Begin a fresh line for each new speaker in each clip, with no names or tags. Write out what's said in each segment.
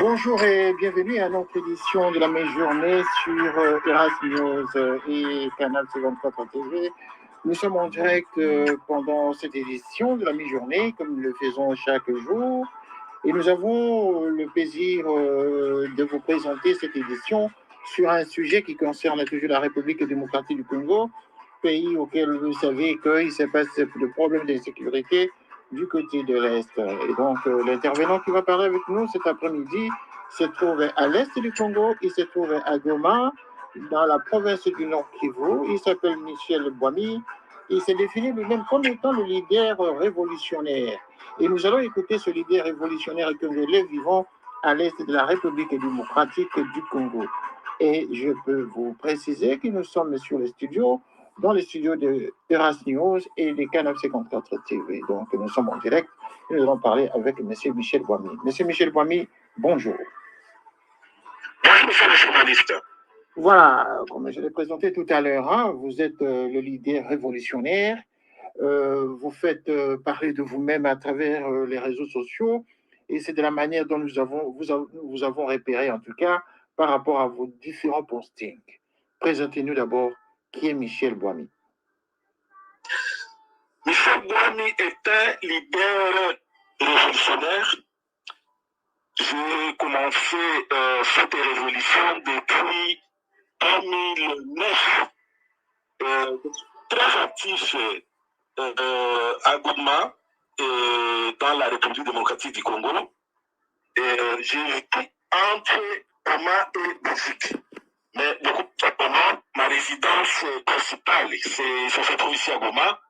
Bonjour et bienvenue à notre édition de la mi-journée sur Erasmus et Canal 54 TV. Nous sommes en direct pendant cette édition de la mi-journée, comme nous le faisons chaque jour. Et nous avons le plaisir de vous présenter cette édition sur un sujet qui concerne toujours la République démocratique du Congo, pays auquel vous savez qu'il se passe de problèmes d'insécurité du côté de l'Est. Et donc, l'intervenant qui va parler avec nous cet après-midi se trouve à l'Est du Congo, il se trouve à Goma, dans la province du Nord Kivu. Il s'appelle Michel Boimi. Il s'est défini lui-même comme étant le leader révolutionnaire. Et nous allons écouter ce leader révolutionnaire congolais vivant à l'Est de la République démocratique du Congo. Et je peux vous préciser que nous sommes sur les studios, dans les studios de Erasmus et des Canal 54 TV. Donc, nous sommes en direct et nous allons parler avec M. Michel Boimi. M. Michel Boimi, bonjour.
Bonjour, monsieur le journaliste.
Voilà, comme je l'ai présenté tout à l'heure, hein, vous êtes le leader révolutionnaire. Vous faites parler de vous-même à travers les réseaux sociaux et c'est de la manière dont vous avons repéré, en tout cas, par rapport à vos différents postings. Présentez-nous d'abord qui est Michel Boimi.
Michel Boimi est un leader révolutionnaire. J'ai commencé cette révolution depuis 2009. Très actif à Goma, dans la République démocratique du Congo. J'ai vécu entre Goma et Belgique. Mais beaucoup de Goma, ma résidence principale, ça se trouve ici à Goma.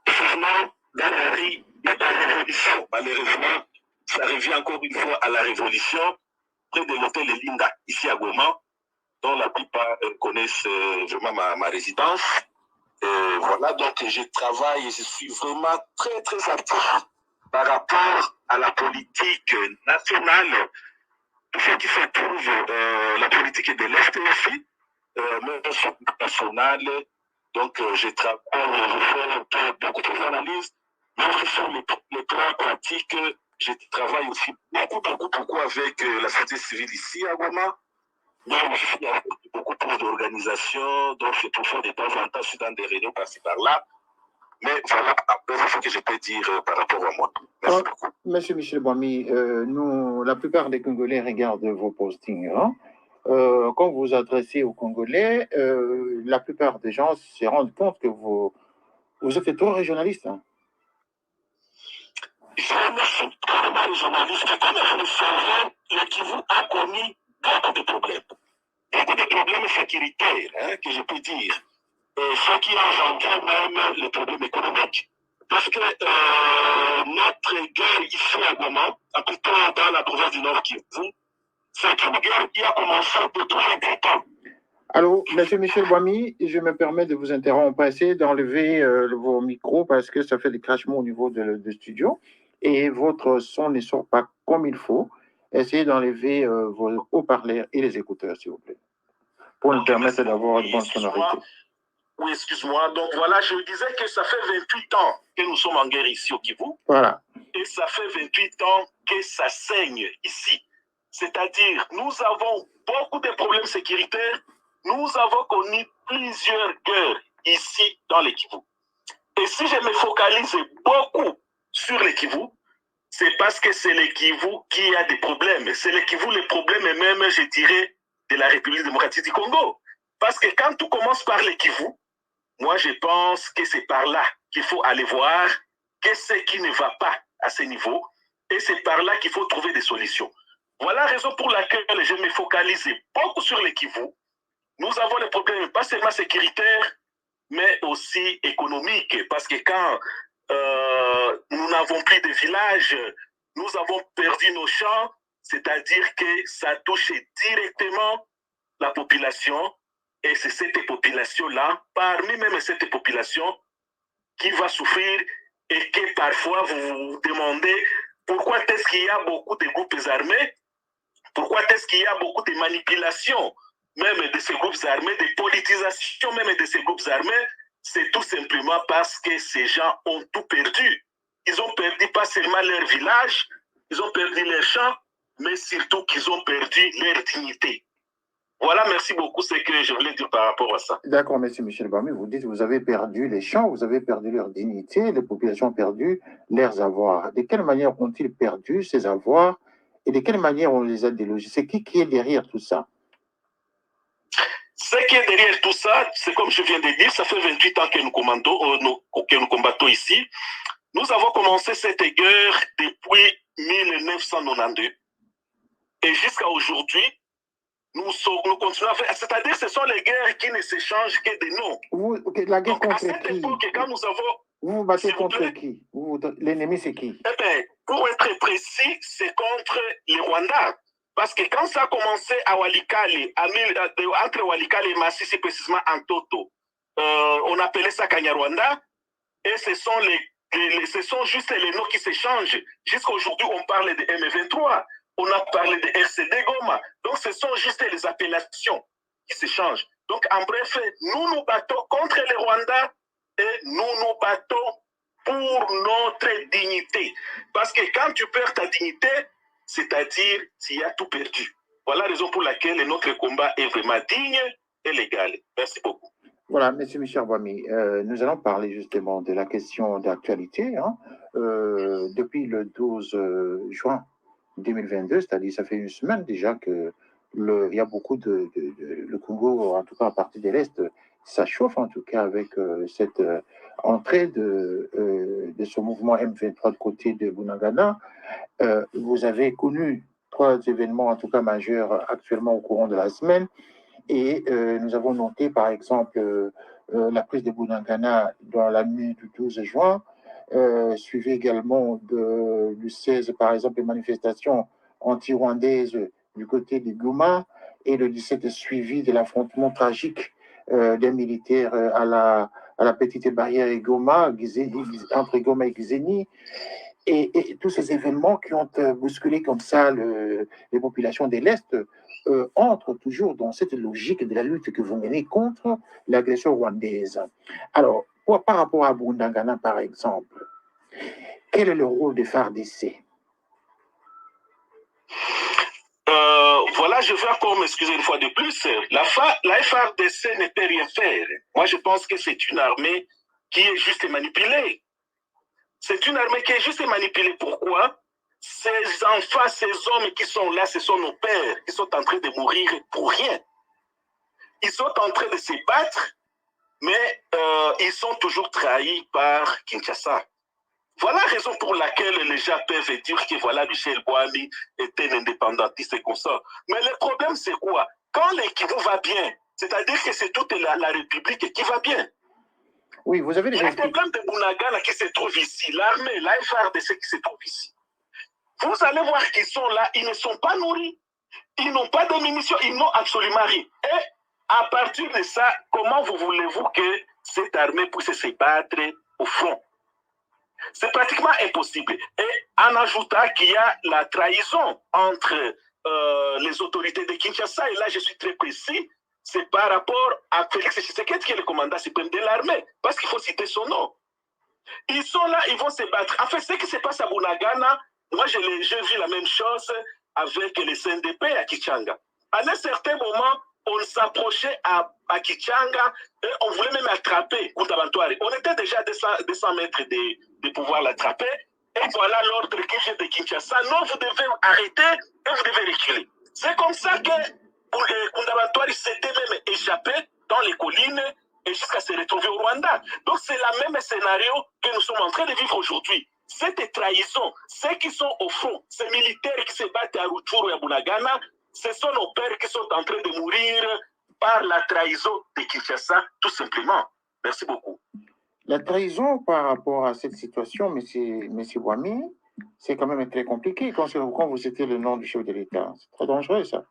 Précisément dans la rue de la Révolution. Malheureusement, ça revient encore une fois à la Révolution, près de l'hôtel Linda, ici à Goma, dont la plupart connaissent vraiment ma résidence. Voilà, donc je travaille et je suis vraiment très, très actif par rapport à la politique nationale, tout ce qui se trouve, la politique de l'Est aussi, même sur le national. Donc, je fais beaucoup d'analyses, mais aussi sur les plans pratiques. Je travaille aussi beaucoup avec la société civile ici à Goma. Mais aussi avec beaucoup plus d'organisations, donc je peux faire de temps en temps, je suis dans des réunions par-ci par-là. Mais voilà, après, c'est ce que je peux dire par rapport à moi. Merci beaucoup.
Monsieur Michel Boimi, nous, la plupart des Congolais regardent vos postings. Hein? Quand vous vous adressez aux Congolais, la plupart des gens se rendent compte que vous êtes trop régionaliste. Hein?
Je remercie carrément les journalistes. Comme vous le savez, le Kivu a connu beaucoup de problèmes. Beaucoup de problèmes sécuritaires, hein, que je peux dire. Et ce qui a engendré même les problèmes économiques. Parce que notre guerre ici à Goma, plutôt dans la province du Nord Kivu, c'est une guerre qui a commencé depuis très longtemps.
Alors, M. Michel Boimi, je me permets de vous interrompre, essayez d'enlever vos micros parce que ça fait des crachements au niveau du studio et votre son ne sort pas comme il faut. Essayez d'enlever vos haut-parleurs et les écouteurs, s'il vous plaît, pour nous permettre d'avoir une bonne sonorité.
Oui, excuse-moi. Donc voilà, je disais que ça fait 28 ans que nous sommes en guerre ici au Kivu.
Voilà.
Et ça fait 28 ans que ça saigne ici. C'est-à-dire, nous avons beaucoup de problèmes sécuritaires. Nous avons connu plusieurs guerres ici dans le Kivu. Et si je me focalise beaucoup sur le Kivu, c'est parce que c'est le Kivu qui a des problèmes. C'est le Kivu le problème même, je dirais, de la République démocratique du Congo. Parce que quand tout commence par le Kivu, moi je pense que c'est par là qu'il faut aller voir qu'est-ce qui ne va pas à ce niveau. Et c'est par là qu'il faut trouver des solutions. Voilà la raison pour laquelle je me focalise beaucoup sur le Kivu. Nous avons des problèmes pas seulement sécuritaires, mais aussi économiques. Parce que quand nous n'avons plus de villages, nous avons perdu nos champs, c'est-à-dire que ça touche directement la population. Et c'est cette population-là, parmi même cette population, qui va souffrir et que parfois vous vous demandez pourquoi est-ce qu'il y a beaucoup de groupes armés, pourquoi est-ce qu'il y a beaucoup de manipulations même de ces groupes armés, de politisation même de ces groupes armés. C'est tout simplement parce que ces gens ont tout perdu. Ils ont perdu pas seulement leur village, ils ont perdu leurs champs, mais surtout qu'ils ont perdu leur dignité. Voilà, merci beaucoup, c'est ce que je voulais dire par rapport à ça.
D'accord, merci Michel Bami. Vous dites que vous avez perdu les champs, vous avez perdu leur dignité, les populations ont perdu leurs avoirs. De quelle manière ont-ils perdu ces avoirs et de quelle manière on les a délogés? C'est qui est derrière tout ça?
Ce qui est derrière tout ça, c'est comme je viens de dire, ça fait 28 ans que nous combattons ici. Nous avons commencé cette guerre depuis 1992. Et jusqu'à aujourd'hui, nous continuons à faire. C'est-à-dire que ce sont les guerres qui ne s'échangent que des noms.
La guerre
donc,
contre
à cette
qui?
époque, quand nous avons.
Vous vous battez contre qui? L'ennemi, c'est qui?
Eh bien, pour être précis, c'est contre les Rwandais. Parce que quand ça a commencé à Walikale, entre Walikale et Massissi, précisément en Toto, on appelait ça Kanyarwanda. Et ce sont juste les noms qui s'échangent. Jusqu'à aujourd'hui, on parle de M23. On a parlé de RCD Goma. Donc, ce sont juste les appellations qui s'échangent. Donc, en bref, nous nous battons contre les Rwandais et nous nous battons pour notre dignité. Parce que quand tu perds ta dignité, c'est-à-dire tu as tout perdu. Voilà la raison pour laquelle notre combat est vraiment digne et légal. Merci beaucoup.
Voilà, M. Michel Bami, nous allons parler justement de la question d'actualité. Hein. Depuis le 12 juin 2022, c'est-à-dire ça fait une semaine déjà que il y a beaucoup le Congo, en tout cas à partir de l'Est, ça chauffe en tout cas avec cette entrée de ce mouvement M23 de côté de Bunagana. Vous avez connu 3 événements en tout cas majeurs actuellement au courant de la semaine. Et nous avons noté, par exemple, la prise de Bunagana dans la nuit du 12 juin, suivi également du 16, par exemple, les manifestations anti-rwandaises du côté de Goma, et le 17 suivi de l'affrontement tragique des militaires à la petite barrière Goma, entre Goma et Gizeni. Et tous ces événements qui ont bousculé comme ça les populations de l'Est entrent toujours dans cette logique de la lutte que vous menez contre l'agression rwandaise. Alors, par rapport à Bunagana, par exemple, quel est le rôle des FARDC?
Voilà, je veux encore m'excuser une fois de plus. La FARDC ne peut rien faire. Moi, je pense que c'est une armée qui est juste manipulée. C'est une armée qui est juste manipulée. Pourquoi? Ces enfants, ces hommes qui sont là, ce sont nos pères qui sont en train de mourir pour rien. Ils sont en train de se battre, mais ils sont toujours trahis par Kinshasa. Voilà la raison pour laquelle les gens peuvent dire que voilà, Michel Bouami était un indépendantiste et comme ça. Mais le problème, c'est quoi? Quand l'équipe va bien, c'est-à-dire que c'est toute la République qui va bien.
Oui, vous avez
le problème de Bunagana qui se trouve ici, l'armée, la FARDC qui se trouve ici. Vous allez voir qu'ils sont là, ils ne sont pas nourris, ils n'ont pas de munitions, ils n'ont absolument rien. Et à partir de ça, comment voulez-vous que cette armée puisse se battre au front? C'est pratiquement impossible. Et en ajoutant qu'il y a la trahison entre les autorités de Kinshasa, et là je suis très précis, c'est par rapport à Félix Tshisekedi qui est le commandant suprême de l'armée, parce qu'il faut citer son nom. Ils sont là, ils vont se battre. En fait, ce qui se passe à Bunagana, moi j'ai vu la même chose avec les CNDP à Kichanga. À un certain moment, on s'approchait à Kichanga et on voulait même attraper Kundabantuari. On était déjà à 200 mètres de pouvoir l'attraper. Et voilà l'ordre qui vient de Kinshasa. Non, vous devez arrêter et vous devez reculer. C'est comme ça que Kundabantuari s'était même échappé dans les collines et jusqu'à se retrouver au Rwanda. Donc c'est le même scénario que nous sommes en train de vivre aujourd'hui. Cette trahison, ceux qui sont au front, ces militaires qui se battent à Rutshuru et à Bunagana, ce sont nos pères qui sont en train de mourir par la trahison de Kinshasa, tout simplement. Merci beaucoup.
La trahison par rapport à cette situation, M. Bouami, c'est quand même très compliqué quand vous citez le nom du chef de l'État. C'est très dangereux, ça.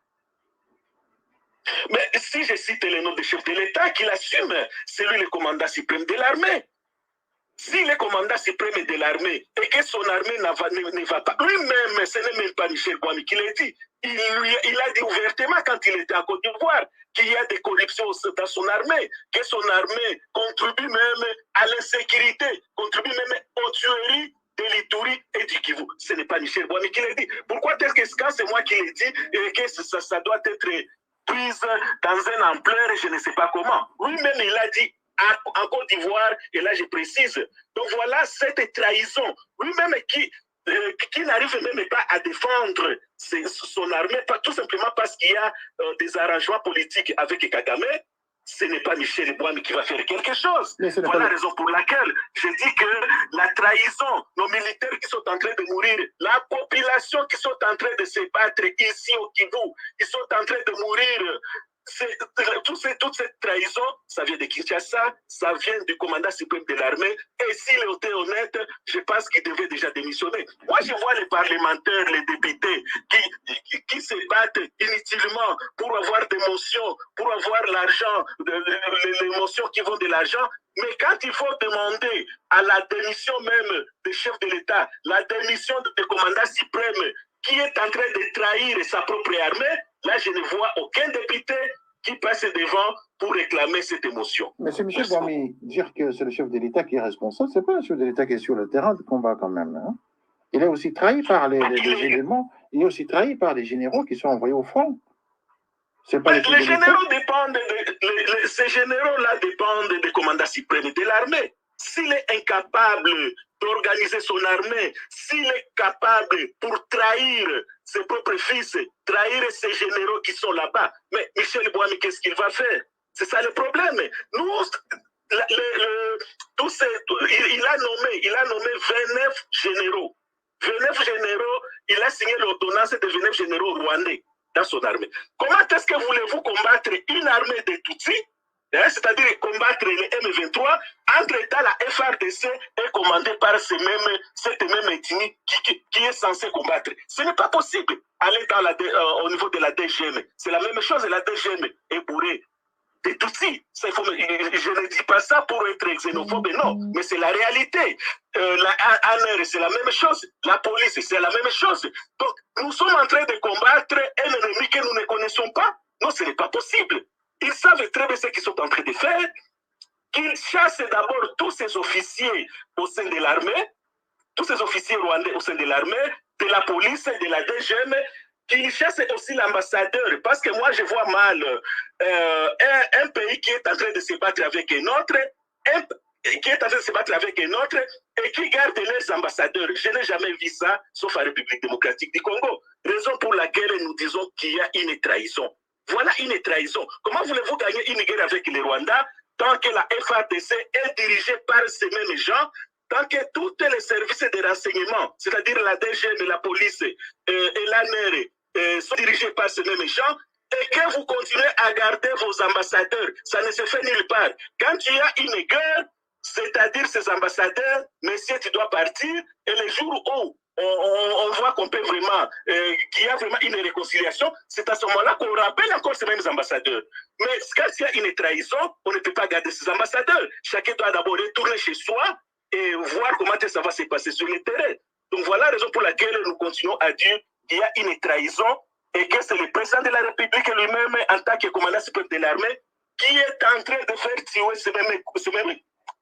Mais si je cite le nom du chef de l'État, qu'il assume, c'est lui le commandant suprême de l'armée. S'il est commandant suprême de l'armée et que son armée ne va pas, lui-même, ce n'est même pas Michel Bouami qui l'a dit. Il a dit ouvertement quand il était en Côte d'Ivoire qu'il y a des corruptions dans son armée, que son armée contribue même à l'insécurité, contribue même aux tueries de l'Ituri et du Kivu. Ce n'est pas pas Michel Bouami qui l'a dit. Pourquoi est-ce que quand c'est moi qui l'ai dit et que ça doit être prise dans une ampleur, je ne sais pas comment. Lui-même, il a dit en Côte d'Ivoire, et là je précise. Donc voilà cette trahison. Lui-même qui n'arrive même pas à défendre son armée, tout simplement parce qu'il y a des arrangements politiques avec Kagame. Ce n'est pas Michel Bouami qui va faire quelque chose. Voilà la raison pour laquelle je dis que la trahison, nos militaires qui sont en train de mourir, la population qui sont en train de se battre ici au Kivu, ils sont en train de mourir. Toute cette trahison, ça vient de Kinshasa, ça vient du commandant suprême de l'armée. Et s'il était honnête, je pense qu'il devait déjà démissionner. Moi, je vois les parlementaires, les députés qui se battent inutilement pour avoir des motions, pour avoir l'argent, les motions qui vont de l'argent. Mais quand il faut demander à la démission même du chef de l'État, la démission du commandant suprême qui est en train de trahir sa propre armée, là, je ne vois aucun député qui passe devant pour réclamer cette émotion.
Mais c'est Michel Bouami, dire que c'est le chef de l'État qui est responsable, c'est pas le chef de l'État qui est sur le terrain de combat quand même. Hein. Il est aussi trahi par les éléments, il est aussi trahi par les généraux qui sont envoyés au front.
C'est pas les généraux dépendent, ces généraux-là dépendent des commandants suprêmes de l'armée. S'il est incapable d'organiser son armée, s'il est capable pour trahir ses propres fils, trahir ses généraux qui sont là-bas, mais Michel Bouami, qu'est-ce qu'il va faire? C'est ça le problème. Nous, il a nommé 29 généraux. 29 généraux, il a signé l'ordonnance de 29 généraux rwandais dans son armée. Comment est-ce que voulez-vous combattre une armée de Tutsis, c'est-à-dire combattre les M23, entre-temps la FRDC est commandée par cette même ethnie qui est censée combattre? Ce n'est pas possible. Aller au niveau de la DGM, c'est la même chose, la DGM est bourrée des Tutsis. Je ne dis pas ça pour être xénophobe, non, mais c'est la réalité. La ANR, c'est la même chose. La police, c'est la même chose. Donc, nous sommes en train de combattre un ennemi que nous ne connaissons pas. Non, ce n'est pas possible. Ils savent très bien ce qu'ils sont en train de faire. Qu'ils chassent d'abord tous ces officiers au sein de l'armée, tous ces officiers rwandais au sein de l'armée, de la police, de la DGM, qu'ils chassent aussi l'ambassadeur. Parce que moi, je vois mal un pays qui est en train de se battre avec un autre, et qui garde leurs ambassadeurs. Je n'ai jamais vu ça, sauf en République démocratique du Congo. Raison pour laquelle nous disons qu'il y a une trahison. Voilà une trahison. Comment voulez-vous gagner une guerre avec les Rwandais tant que la FARDC est dirigée par ces mêmes gens, tant que tous les services de renseignement, c'est-à-dire la DGM, la police et l'ANR, sont dirigés par ces mêmes gens, et que vous continuez à garder vos ambassadeurs? Ça ne se fait nulle part. Quand il y a une guerre, c'est-à-dire ces ambassadeurs, messieurs, tu dois partir, et les jours où on voit qu'on peut vraiment, qu'il y a vraiment une réconciliation, c'est à ce moment-là qu'on rappelle encore ces mêmes ambassadeurs. Mais quand il y a une trahison, on ne peut pas garder ces ambassadeurs. Chacun doit d'abord retourner chez soi et voir comment ça va se passer sur le terrain. Donc voilà la raison pour laquelle nous continuons à dire qu'il y a une trahison et que c'est le président de la République lui-même, en tant que commandant suprême de l'armée, qui est en train de faire tuer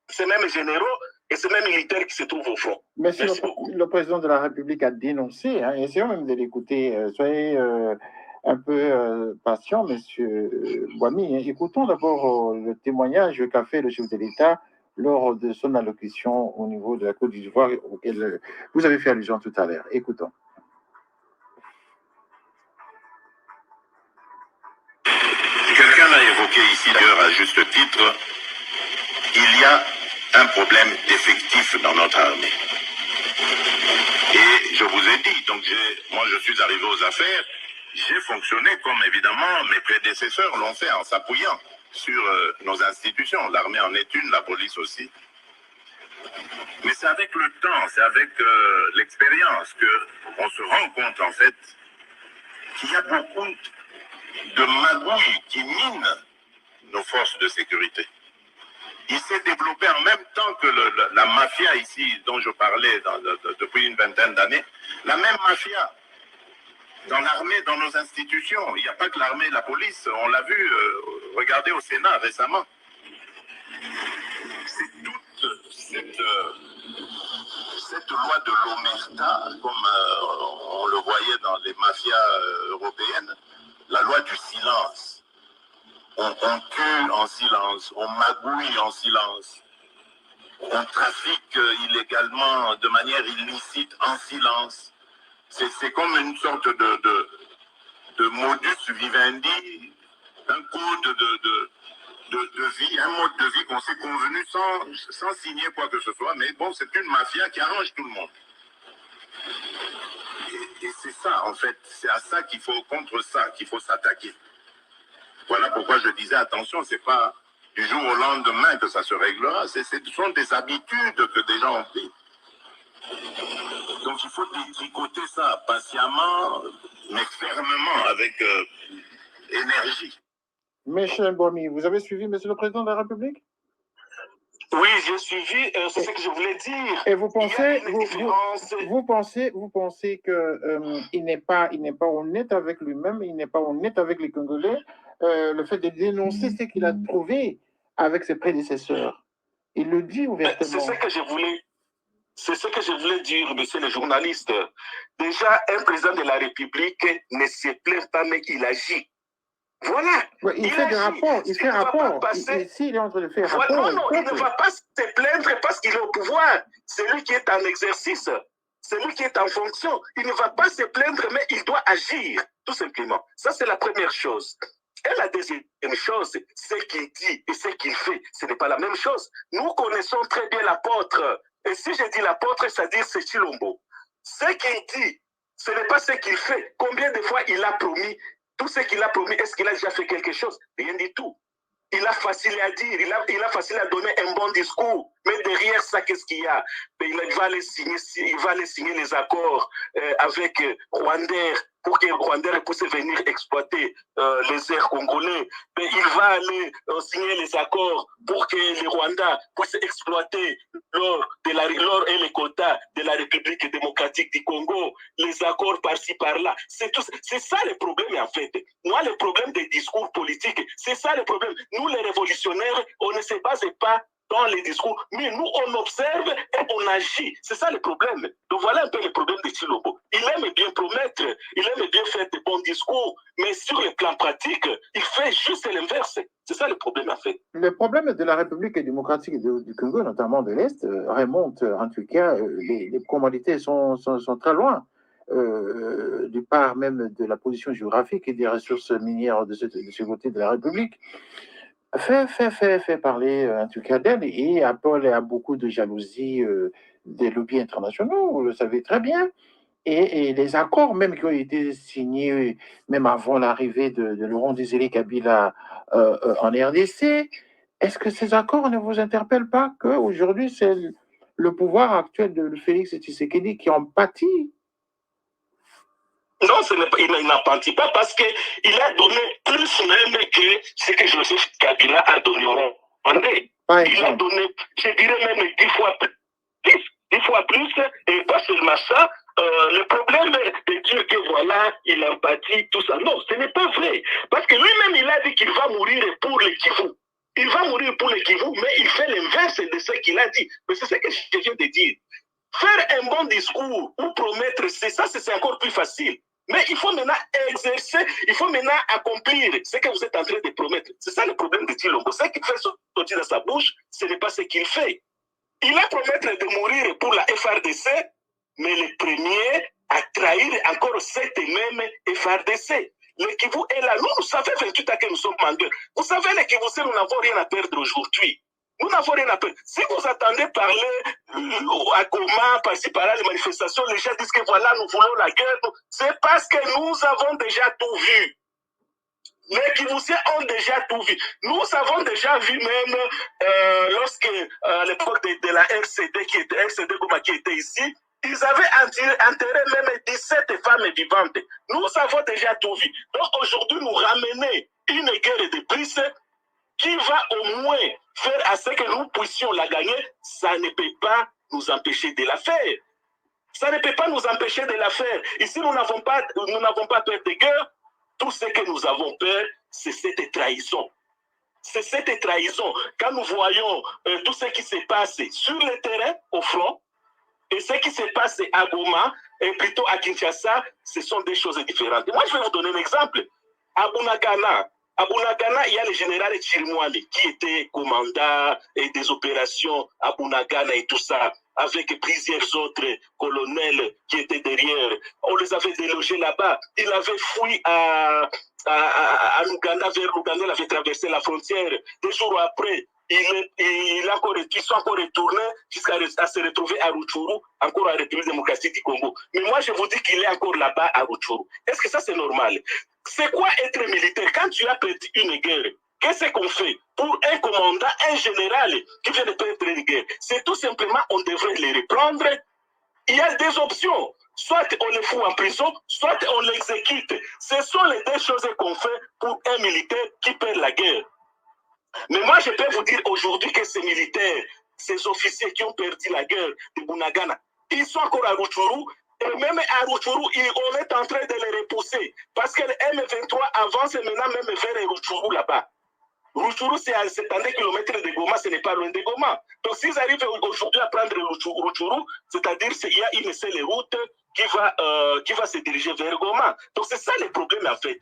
ces mêmes généraux et ces mêmes militaires qui se trouvent au front.
Mais si le président de la République a dénoncé, hein, essayons même de l'écouter, soyez un peu patient, monsieur Bouami. Hein. Écoutons d'abord le témoignage qu'a fait le chef de l'État lors de son allocution au niveau de la Côte d'Ivoire, auquel vous avez fait allusion tout à l'heure. Écoutons.
Quelqu'un l'a évoqué ici d'ailleurs à juste titre, il y a un problème d'effectif dans notre armée. Et je vous ai dit, donc moi je suis arrivé aux affaires, j'ai fonctionné comme évidemment mes prédécesseurs l'ont fait en s'appuyant sur nos institutions. L'armée en est une, la police aussi. Mais c'est avec le temps, c'est avec l'expérience qu'on se rend compte en fait qu'il y a beaucoup de magouilles qui minent nos forces de sécurité. Il s'est développé en même temps que la mafia ici, dont je parlais depuis une vingtaine d'années, la même mafia dans l'armée, dans nos institutions. Il n'y a pas que l'armée et la police, on l'a vu, regardez au Sénat récemment. C'est toute cette loi de l'omerta, comme les mafias européennes, la loi du silence. On tue en silence, on magouille en silence, on trafique illégalement de manière illicite en silence. C'est comme une sorte de modus vivendi, un code de vie, un mode de vie qu'on s'est convenu sans signer quoi que ce soit. Mais bon, c'est une mafia qui arrange tout le monde. Et c'est ça, en fait, c'est à ça qu'il faut, contre ça, qu'il faut s'attaquer. Voilà pourquoi je disais, attention, c'est pas du jour au lendemain que ça se réglera, ce sont des habitudes que des gens ont pris. Donc il faut détricoter ça patiemment, mais fermement, avec énergie.
Michel Bomy, vous avez suivi Monsieur le Président de la République?
Oui, j'ai suivi, c'est ce que je voulais dire.
Et vous pensez, vous pensez que il n'est pas honnête avec lui-même, il n'est pas honnête avec les Congolais, le fait de dénoncer ce qu'il a trouvé avec ses prédécesseurs. Il le dit ouvertement.
C'est ce que je voulais dire, monsieur le journaliste. Déjà, un président de la République ne se plaint pas, mais il agit. Voilà.
Ouais, il fait des rapports. Il fait rapport. Ici, il est en train de faire rapport.
Non, il ne va pas se plaindre parce qu'il est au pouvoir. C'est lui qui est en exercice. C'est lui qui est en fonction. Il ne va pas se plaindre, mais il doit agir, tout simplement. Ça, c'est la première chose. Et la deuxième chose, ce qu'il dit et ce qu'il fait, ce n'est pas la même chose. Nous connaissons très bien l'apôtre. Et si je dis l'apôtre, ça dit c'est Chilombo. Ce qu'il dit, ce n'est pas ce qu'il fait. Combien de fois il a promis? Tout ce qu'il a promis, est-ce qu'il a déjà fait quelque chose? Rien du tout. Il a facile à dire, il a facile à donner un bon discours. Mais derrière ça, qu'est-ce qu'il y a? Il va aller signer les accords avec Rwandais pour que Rwandais puisse venir exploiter les airs congolais. Mais il va aller signer les accords pour que les Rwandais puissent exploiter l'or et les quotas de la République démocratique du Congo. Les accords par-ci, par-là. C'est ça le problème en fait. Moi, le problème des discours politiques, c'est ça le problème. Nous, les révolutionnaires, on ne se base pas dans les discours, mais nous, on observe et on agit. C'est ça le problème. Donc voilà un peu le problème de Chilombo. Il aime bien promettre, il aime bien faire de bons discours, mais sur le plan pratique, il fait juste l'inverse. C'est ça le problème en fait.
Le problème de la République démocratique du Congo, notamment de l'Est, remonte, en tout cas, les commodités sont très loin. Du part même de la position géographique et des ressources minières de ce côté de la République, fait parler en tout cas d'elle et appelle à beaucoup de jalousie des lobbies internationaux, vous le savez très bien. Et les accords même qui ont été signés même avant l'arrivée de Laurent Désiré Kabila en RDC, est-ce que ces accords ne vous interpellent pas qu'aujourd'hui c'est le pouvoir actuel de Félix Tshisekedi qui en pâtit?
Non, il n'en pâtit pas parce qu'il a donné plus même que ce que Joseph Kabila a donné au Rwandais. Il a donné, je dirais même 10 fois plus, et pas seulement ça. Le problème de dire que voilà, il en pâtit, tout ça. Non, ce n'est pas vrai. Parce que lui-même, il a dit qu'il va mourir pour les Kivu. Il va mourir pour les Kivu, mais il fait l'inverse de ce qu'il a dit. Mais c'est ce que je viens de dire. Faire un bon discours ou promettre, ça, c'est encore plus facile. Mais il faut maintenant exercer, il faut maintenant accomplir ce que vous êtes en train de promettre. C'est ça le problème de Chilombo. Ce qu'il fait sortir de sa bouche, ce n'est pas ce qu'il fait. Il a promis de mourir pour la FRDC, mais le premier a trahi encore cette même FRDC. Le Kivu est là. Nous savons 28 ans que nous sommes en guerre. Vous savez, le Kivu, nous n'avons rien à perdre aujourd'hui. Nous n'avons rien à perdre. Si vous attendez parler à Goma, par-ci, par-là, les manifestations, les gens disent que voilà, nous voulons la guerre. C'est parce que nous avons déjà tout vu. Les Kivusiens ont déjà tout vu. Nous avons déjà vu même lorsque, à l'époque de la RCD, RCD Goma qui était ici, ils avaient enterré même 17 femmes vivantes. Nous avons déjà tout vu. Donc aujourd'hui, nous ramener une guerre de plus qui va au moins faire à ce que nous puissions la gagner, ça ne peut pas nous empêcher de la faire. Ça ne peut pas nous empêcher de la faire. Ici, nous n'avons pas peur de guerre. Tout ce que nous avons peur, c'est cette trahison. C'est cette trahison. Quand nous voyons tout ce qui se passe sur le terrain, au front, et ce qui se passe à Goma et plutôt à Kinshasa, ce sont des choses différentes. Moi, je vais vous donner un exemple. À Bunagana, il y a le général Chirimwami qui était commandant des opérations à Bunagana et tout ça, avec plusieurs autres colonels qui étaient derrière. On les avait délogés là-bas. Il avait fui à Luganda, vers Luganda, il avait traversé la frontière. 2 jours après, ils sont encore retournés jusqu'à se retrouver à Rutshuru, encore à la République démocratique du Congo. Mais moi, je vous dis qu'il est encore là-bas à Rutshuru. Est-ce que ça, c'est normal? C'est quoi être militaire? Quand tu as perdu une guerre, qu'est-ce qu'on fait pour un commandant, un général qui vient de perdre une guerre? C'est tout simplement, on devrait les reprendre. Il y a des options. Soit on les fout en prison, soit on l'exécute. Ce sont les 2 choses qu'on fait pour un militaire qui perd la guerre. Mais moi, je peux vous dire aujourd'hui que ces militaires, ces officiers qui ont perdu la guerre de Bunagana, ils sont encore à Rutshuru. Et même à Rutshuru, on est en train de les repousser. Parce que le M23 avance maintenant même vers Rutshuru là-bas. Rutshuru, c'est à 70 km de Goma, ce n'est pas loin de Goma. Donc, s'ils arrivent aujourd'hui à prendre Rutshuru, c'est-à-dire qu'il y a une seule route qui va se diriger vers Goma. Donc, c'est ça le problème en fait.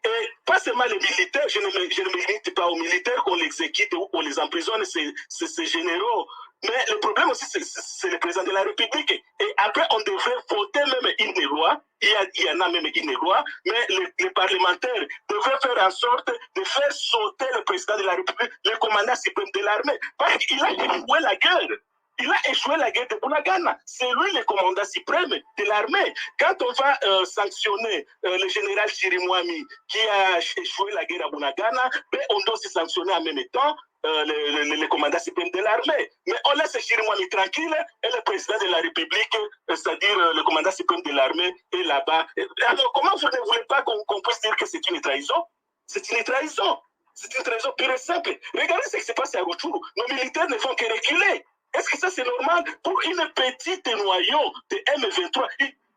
Et pas seulement les militaires, je ne me limite pas aux militaires qu'on l'exécute ou qu'on les emprisonne, c'est généraux. Mais le problème aussi, c'est le président de la République. Et après, on devrait voter même une loi. Il y en a même une loi, mais les parlementaires devraient faire en sorte de faire sauter le président de la République, le commandant suprême de l'armée. Parce qu'il a échoué la guerre. Il a échoué la guerre de Bunagana. C'est lui le commandant suprême de l'armée. Quand on va sanctionner le général Chirimwami qui a échoué la guerre à Bunagana, ben on doit aussi sanctionner en même temps le commandant suprême de l'armée. Mais on laisse Chirimwami tranquille et le président de la République, c'est-à-dire le commandant suprême de l'armée, est là-bas. Alors comment vous ne voulez pas qu'on puisse dire que c'est une trahison? C'est une trahison. C'est une trahison pure et simple. Regardez ce qui se passe à Rutshuru. Nos militaires ne font que reculer. Est-ce que ça c'est normal pour une petite noyau de M23,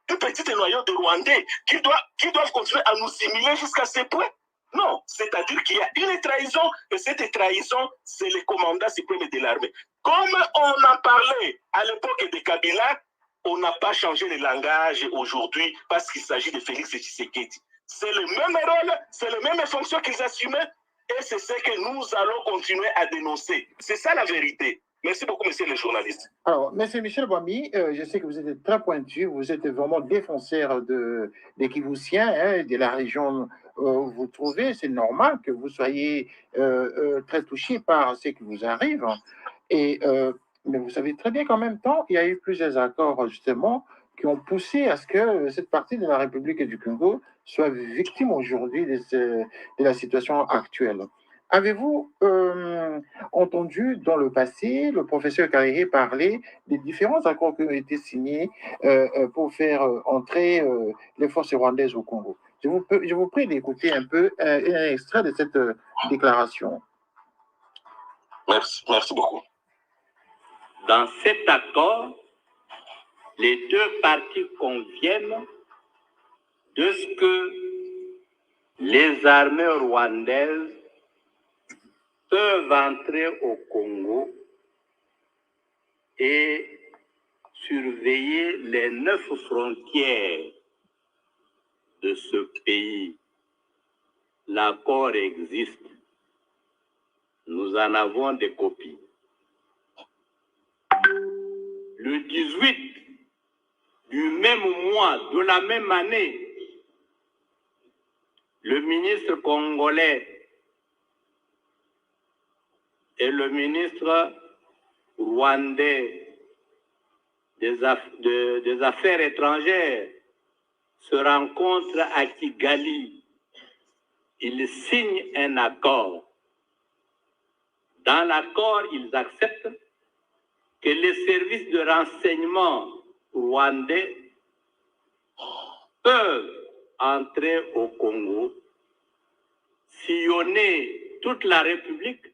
une petite noyau de Rwandais qui doivent continuer à nous simuler jusqu'à ce point? Non, c'est-à-dire qu'il y a une trahison et cette trahison, c'est le commandant suprême de l'armée. Comme on en parlait à l'époque de Kabila, on n'a pas changé le langage aujourd'hui parce qu'il s'agit de Félix Tshisekedi. C'est le même rôle, c'est la même fonction qu'ils assumaient et c'est ce que nous allons continuer à dénoncer. C'est ça la vérité. Merci beaucoup, monsieur le journaliste.
Alors, monsieur Michel Bouami, je sais que vous êtes très pointu, vous êtes vraiment défenseur des Kivusiens, hein, de la région où vous trouvez. C'est normal que vous soyez très touché par ce qui vous arrive. Et, mais vous savez très bien qu'en même temps, il y a eu plusieurs accords, justement, qui ont poussé à ce que cette partie de la République du Congo soit victime aujourd'hui de la situation actuelle. Avez-vous entendu dans le passé le professeur Carré parler des différents accords qui ont été signés pour faire entrer les forces rwandaises au Congo? Je vous prie d'écouter un peu un extrait de cette déclaration.
Merci beaucoup.
Dans cet accord, les 2 parties conviennent de ce que les armées rwandaises peuvent entrer au Congo et surveiller les 9 frontières de ce pays. L'accord existe. Nous en avons des copies. Le 18 du même mois, de la même année, le ministre congolais et le ministre rwandais des Affaires étrangères se rencontrent à Kigali. Ils signent un accord. Dans l'accord, ils acceptent que les services de renseignement rwandais peuvent entrer au Congo, sillonner toute la République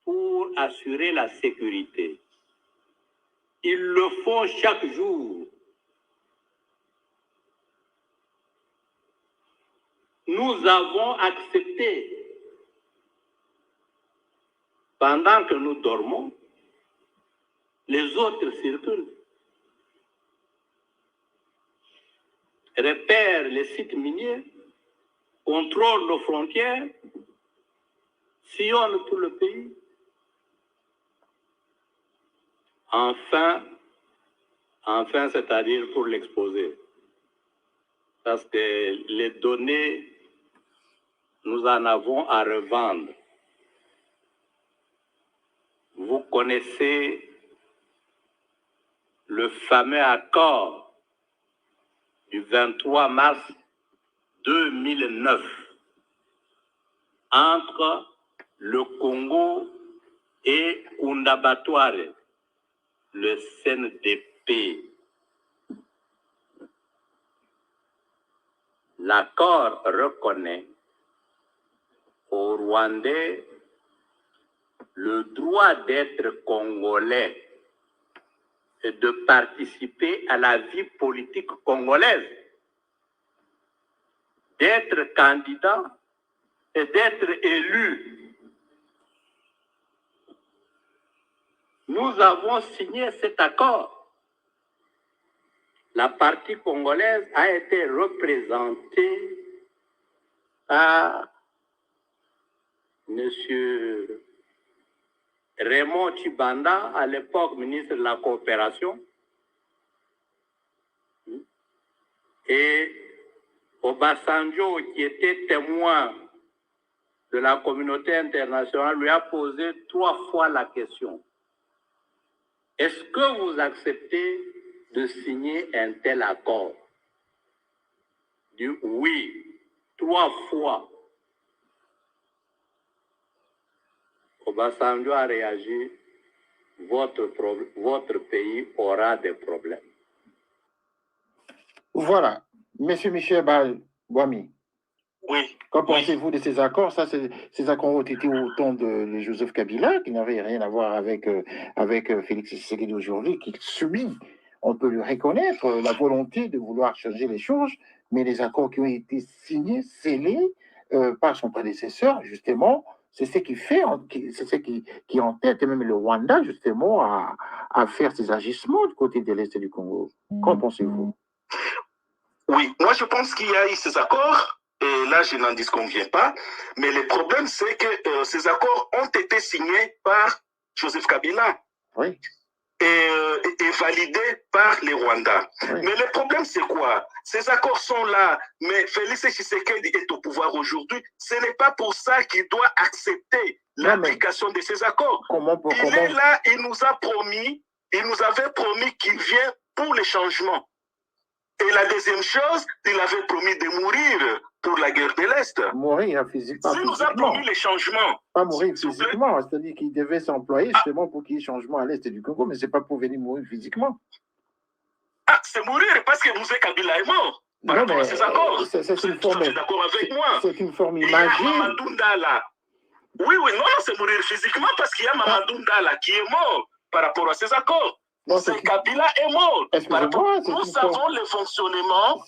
pour assurer la sécurité. Ils le font chaque jour. Nous avons accepté, pendant que nous dormons, les autres circulent. repère les sites miniers, contrôle nos frontières, sillonne tout le pays. Enfin, c'est-à-dire pour l'exposer. Parce que les données, nous en avons à revendre. Vous connaissez le fameux accord du 23 mars 2009 entre le Congo et Kundabatware, le CNDP. L'accord reconnaît aux Rwandais le droit d'être congolais et de participer à la vie politique congolaise, d'être candidat et d'être élu. Nous avons signé cet accord. La partie congolaise a été représentée par M. Raymond Tshibanda, à l'époque ministre de la Coopération, et Obasanjo, qui était témoin de la communauté internationale, lui a posé 3 fois la question. Est-ce que vous acceptez de signer un tel accord? Il dit oui, 3 fois. Obasanjo a réagi, votre pays aura des problèmes.
Voilà. Monsieur Michel Bouami.
Oui.
Qu'en pensez-vous de ces accords? Ça, ces accords ont été au temps de Joseph Kabila, qui n'avait rien à voir avec Félix Tshisekedi aujourd'hui, qui subit, on peut lui reconnaître, la volonté de vouloir changer les choses, mais les accords qui ont été signés, scellés par son prédécesseur, justement, c'est ce qui fait, c'est ce qui entête même le Rwanda, justement, à faire ses agissements du côté de l'Est du Congo. Qu'en pensez-vous?
Oui, moi je pense qu'il y a eu ces accords, et là je n'en disconviens pas, mais le problème c'est que ces accords ont été signés par Joseph Kabila.
Oui.
Et validés par les Rwandais. Oui. Mais le problème c'est quoi? Ces accords sont là, mais Félix Tshisekedi est au pouvoir aujourd'hui. Ce n'est pas pour ça qu'il doit accepter l'application de ces accords. Il est là, il nous avait promis qu'il vient pour les changements. Et la deuxième chose, il avait promis de mourir pour la guerre de l'Est.
Mourir physiquement.
Il nous a promis les changements.
Pas mourir physiquement, c'est-à-dire qu'il devait s'employer justement pour qu'il y ait changement à l'Est du Congo, mais ce n'est pas pour venir mourir physiquement.
Ah, c'est mourir parce que Moussé Kabila est mort. Par rapport à ces accords.
C'est une forme.
D'accord avec moi.
C'est une forme imagée.
Mamadou Ndala. Oui, non, c'est mourir physiquement parce qu'il y a Mamadou Ndala qui est mort par rapport à ces accords. Kabila est mort. Nous savons le fonctionnement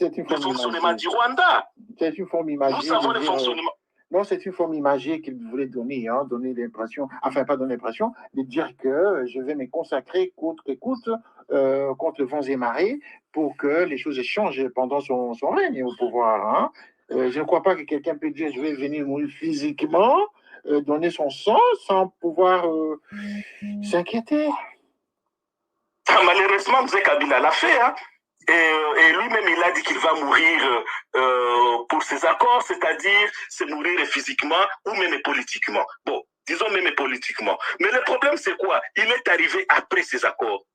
du Rwanda.
C'est une forme imagée.
Nous savons le fonctionnement.
Non, c'est une forme imagée qu'il voulait donner, donner l'impression, enfin pas donner l'impression, de dire que je vais me consacrer coûte que coûte contre vents et marées pour que les choses changent pendant son règne au pouvoir. Je ne crois pas que quelqu'un peut dire je vais venir mourir physiquement, donner son sang sans pouvoir s'inquiéter.
Malheureusement, M. Kabila l'a fait, et lui-même il a dit qu'il va mourir pour ses accords, c'est-à-dire c'est mourir physiquement ou même politiquement. Bon, disons même politiquement. Mais le problème c'est quoi? Il est arrivé après ces accords.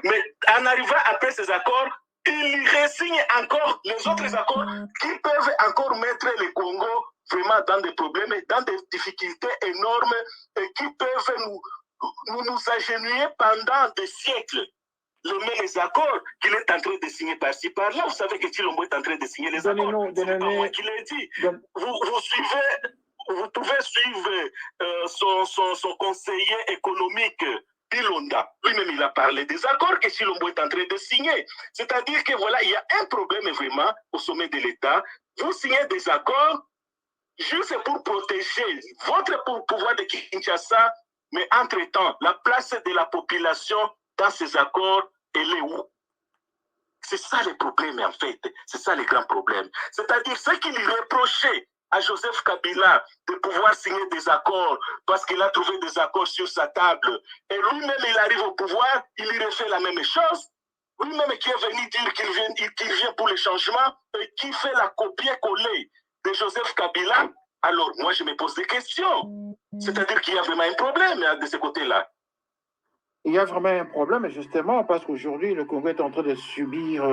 Mais en arrivant après ces accords, il resigne encore les autres accords qui peuvent encore mettre le Congo vraiment dans des problèmes, dans des difficultés énormes et qui peuvent nous agenouiller pendant des siècles. Les accords qu'il est en train de signer par-ci, par-là. Vous savez que Tshilombo est en train de signer les accords. C'est pas moi qui l'ai dit. Vous pouvez suivre son conseiller économique, Bilonda. Lui-même, il a parlé des accords que Tshilombo est en train de signer. C'est-à-dire que voilà, il y a un problème vraiment au sommet de l'État. Vous signez des accords juste pour protéger votre pouvoir de Kinshasa, mais entre-temps, la place de la population dans ces accords, elle est où? C'est ça le problème, en fait. C'est ça le grand problème. C'est-à-dire, ce qu'il reprochait à Joseph Kabila de pouvoir signer des accords parce qu'il a trouvé des accords sur sa table. Et lui-même, il arrive au pouvoir, il lui refait la même chose. Lui-même qui est venu dire qu'il vient pour le changement et qui fait la copier-coller de Joseph Kabila. Alors, moi, je me pose des questions. C'est-à-dire qu'il y a vraiment un problème de ce côté-là.
Il y a vraiment un problème, justement, parce qu'aujourd'hui, le Congo est en train de subir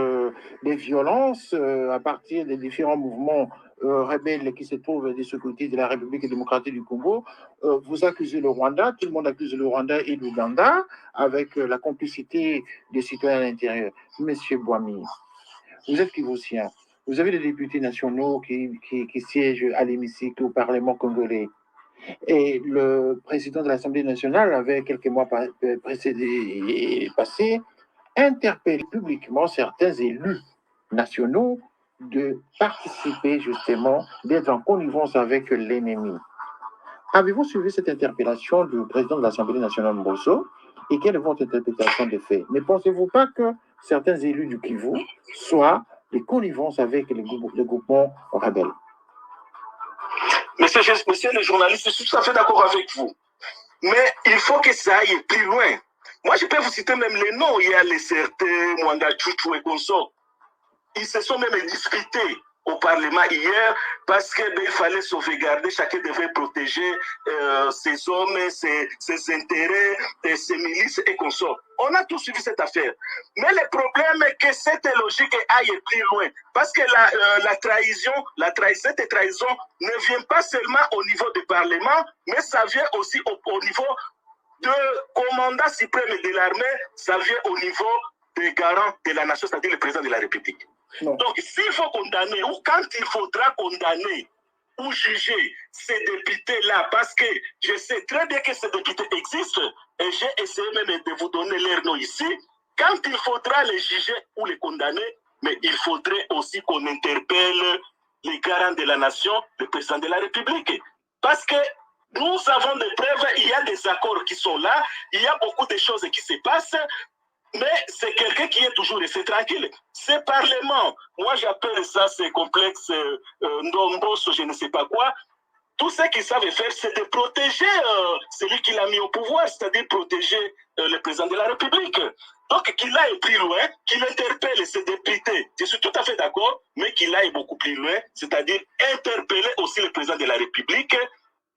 des violences à partir des différents mouvements rebelles qui se trouvent de ce côté de la République démocratique du Congo. Vous accusez le Rwanda, tout le monde accuse le Rwanda et l'Ouganda, avec la complicité des citoyens à l'intérieur. Monsieur Bouami, vous êtes Kivousien, vous avez des députés nationaux qui siègent à l'hémicycle au Parlement congolais. Et le président de l'Assemblée nationale avait quelques mois passés interpellé publiquement certains élus nationaux de participer justement, d'être en connivence avec l'ennemi. Avez-vous suivi cette interpellation du président de l'Assemblée nationale Mbosso et quelle est votre interprétation des faits? Ne pensez-vous pas que certains élus du Kivu soient des connivences avec les groupements rebelles?
Monsieur le journaliste, je suis tout à fait d'accord avec vous. Mais il faut que ça aille plus loin. Moi, je peux vous citer même les noms. Il y a les certains, Mwanga Chuchu et consorts. Ils se sont même disputés au Parlement hier parce qu'il fallait sauvegarder, chacun devait protéger ses hommes, ses intérêts, ses milices et consorts. On a tous suivi cette affaire. Mais le problème est que cette logique aille plus loin. Parce que cette trahison ne vient pas seulement au niveau du Parlement, mais ça vient aussi au niveau du commandant suprême de l'armée, ça vient au niveau des garants de la nation, c'est-à-dire le président de la République. Non. Donc, s'il faut condamner, ou quand il faudra condamner ou juger ces députés-là, parce que je sais très bien que ces députés existent, et j'ai essayé même de vous donner leur nom ici, quand il faudra les juger ou les condamner, mais il faudrait aussi qu'on interpelle les garants de la nation, le président de la République. Parce que nous avons des preuves, il y a des accords qui sont là, il y a beaucoup de choses qui se passent, mais c'est quelqu'un qui est toujours resté tranquille. Ce Parlement, moi j'appelle ça, ces complexes Ndombos, je ne sais pas quoi. Tout ce qu'ils savent faire, c'est de protéger celui qui l'a mis au pouvoir, c'est-à-dire protéger le président de la République. Donc qu'il aille plus loin, qu'il interpelle ces députés. Je suis tout à fait d'accord, mais qu'il aille beaucoup plus loin, c'est-à-dire interpeller aussi le président de la République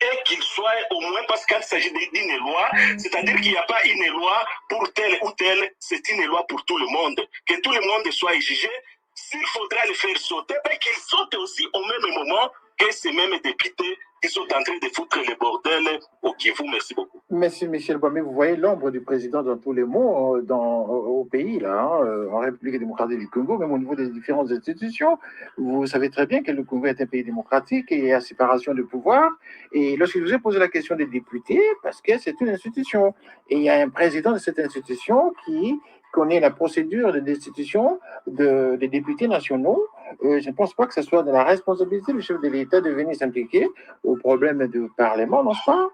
et qu'il soit au moins, parce qu'il s'agit d'une loi, c'est-à-dire qu'il n'y a pas une loi pour tel ou tel, c'est une loi pour tout le monde. Que tout le monde soit jugé, s'il faudra le faire sauter, ben qu'il saute aussi au même moment que ces mêmes députés qui sont en train de foutre le bordel au Kivu. Merci beaucoup.
Merci Michel Bouami. Vous voyez l'ombre du président dans tous les mots au pays, là, en République démocratique du Congo, même au niveau des différentes institutions. Vous savez très bien que le Congo est un pays démocratique et il y a séparation de pouvoir. Et lorsque je vous ai posé la question des députés, parce que c'est une institution, et il y a un président de cette institution qui connaît la procédure de destitution des députés nationaux. Je ne pense pas que ce soit de la responsabilité du chef de l'État de venir s'impliquer au problème du Parlement, n'est-ce pas?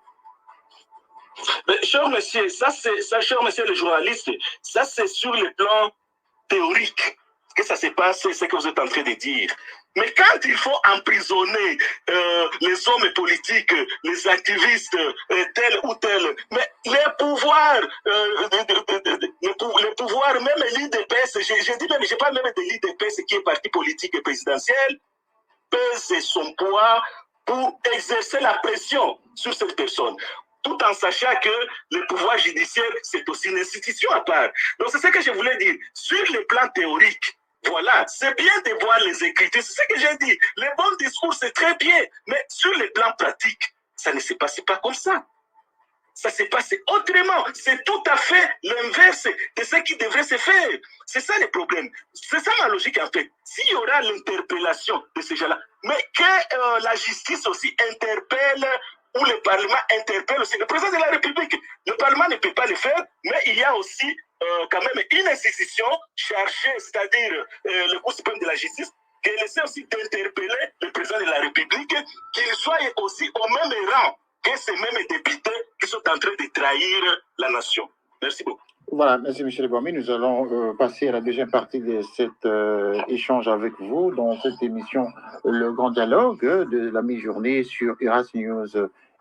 Mais, cher monsieur, cher monsieur le journaliste, ça c'est sur le plan théorique que ça se passe, c'est ce que vous êtes en train de dire. Mais quand il faut emprisonner les hommes politiques, les activistes, tel ou tel, mais les pouvoirs, même l'IDPS, je dis même, je parle même de l'IDPS qui est parti politique et présidentiel, pèse son poids pour exercer la pression sur cette personne, tout en sachant que le pouvoir judiciaire, c'est aussi une institution à part. Donc c'est ce que je voulais dire. Sur le plan théorique, voilà, c'est bien de voir les écritures, c'est ce que j'ai dit. Les bons discours, c'est très bien, mais sur le plan pratique, ça ne se passe pas comme ça. Ça s'est passé autrement. C'est tout à fait l'inverse de ce qui devrait se faire. C'est ça le problème. C'est ça ma logique en fait. S'il y aura l'interpellation de ces gens-là, mais que la justice aussi interpelle ou le Parlement interpelle aussi le président de la République. Le Parlement ne peut pas le faire, mais il y a aussi quand même une institution chargée, c'est-à-dire le Cour suprême de la justice, qui essaie aussi d'interpeller le président de la République, qu'il soit aussi au même rang que ces mêmes députés qui sont en train de trahir la nation. Merci beaucoup.
Voilà, merci Michel Boamy. Nous allons passer à la deuxième partie de cet échange avec vous dans cette émission Le Grand Dialogue de la mi-journée sur Uras News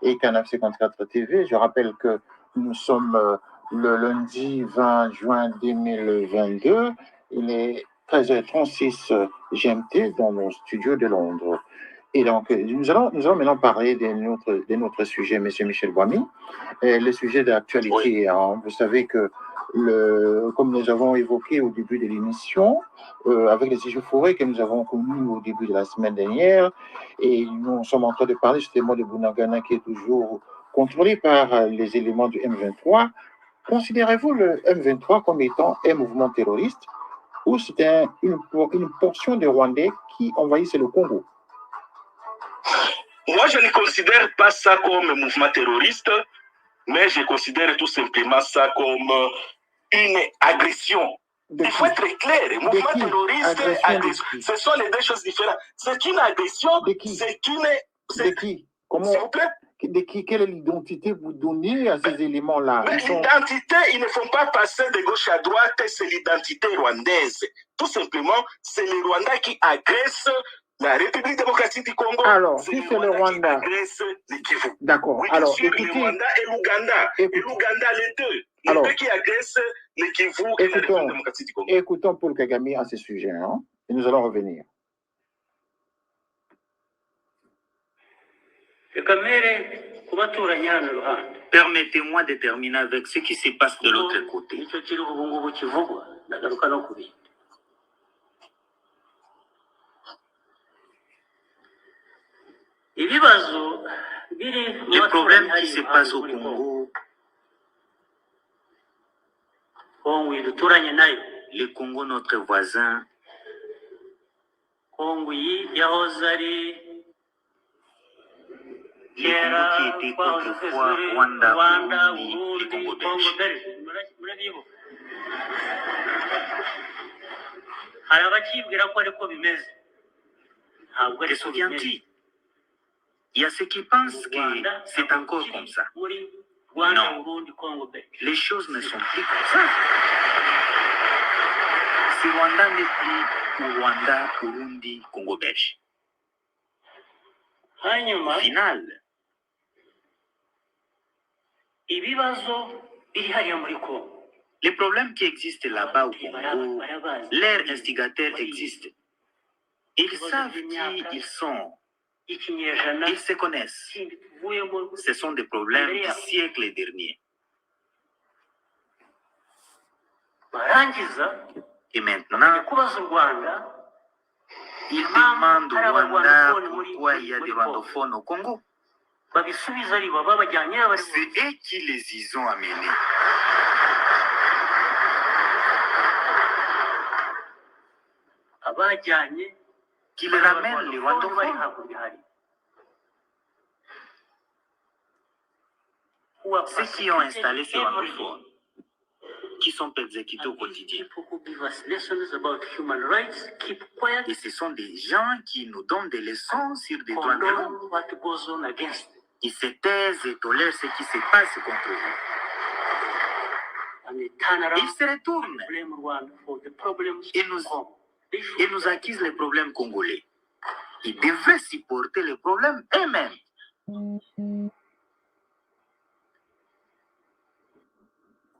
et Canal 54 TV. Je rappelle que nous sommes le lundi 20 juin 2022. Il est 13h36 GMT dans nos studios de Londres. Et donc, nous allons maintenant parler de notre sujet, M. Michel Boamy, le sujet de l'actualité. Oui. Hein. Vous savez que, comme nous avons évoqué au début de l'émission, avec les échauffourées que nous avons connus au début de la semaine dernière, et nous sommes en train de parler justement de Bunagana qui est toujours contrôlé par les éléments du M23. Considérez-vous le M23 comme étant un mouvement terroriste ou c'est une portion des Rwandais qui envahissent le Congo?
Moi, je ne considère pas ça comme un mouvement terroriste, mais je considère tout simplement ça comme une agression. Il faut être clair, le mouvement terroriste et agression, ce sont les deux choses différentes. C'est une agression, c'est une...
De qui? Comment? S'il vous plaît? De qui? Quelle est l'identité vous donnez à ces éléments-là?
L'identité, ils ne font pas passer de gauche à droite, c'est l'identité rwandaise. Tout simplement, c'est les Rwandais qui agressent la République démocratique du Congo.
Alors, si c'est le Rwanda. D'accord.
Oui,
alors,
écoutez, le Rwanda et l'Ouganda. Et l'Ouganda, les deux. Les deux qui agressent le Kivu et la République démocratique du Congo.
Écoutons Paul Kagame à ce sujet, hein, et nous allons revenir.
Permettez-moi de terminer avec ce qui se passe de l'autre côté. Les problèmes qui se passent au Congo, le Congo, notre voisin, le Congo qui était autrefois Rwanda, Burundi et Congo belge. Te souviens-tu? Il y a ceux qui pensent que c'est encore comme ça. Non, les choses ne sont plus comme ça. Ce Rwanda n'est plus Rwanda, Burundi, Congo belge. Au final, les problèmes qui existent là-bas au Congo, leurs instigateurs existent. Ils savent qui ils sont. Ils se connaissent. Ce sont des problèmes du siècle dernier. Et maintenant, ils demandent au Rwanda pourquoi il y a des rwandophones au Congo. C'est eux qui les y ont amenés. Qui les ramènent les rwandophones. Ceux qui ont installé ces rwandophones, qui sont exécutés au quotidien. Et ce sont des gens qui nous donnent des leçons sur des droits de l'homme. Ils se taisent et tolèrent ce qui se passe contre eux. Ils se retournent et nous accusent les problèmes congolais. Ils devraient supporter les problèmes eux-mêmes.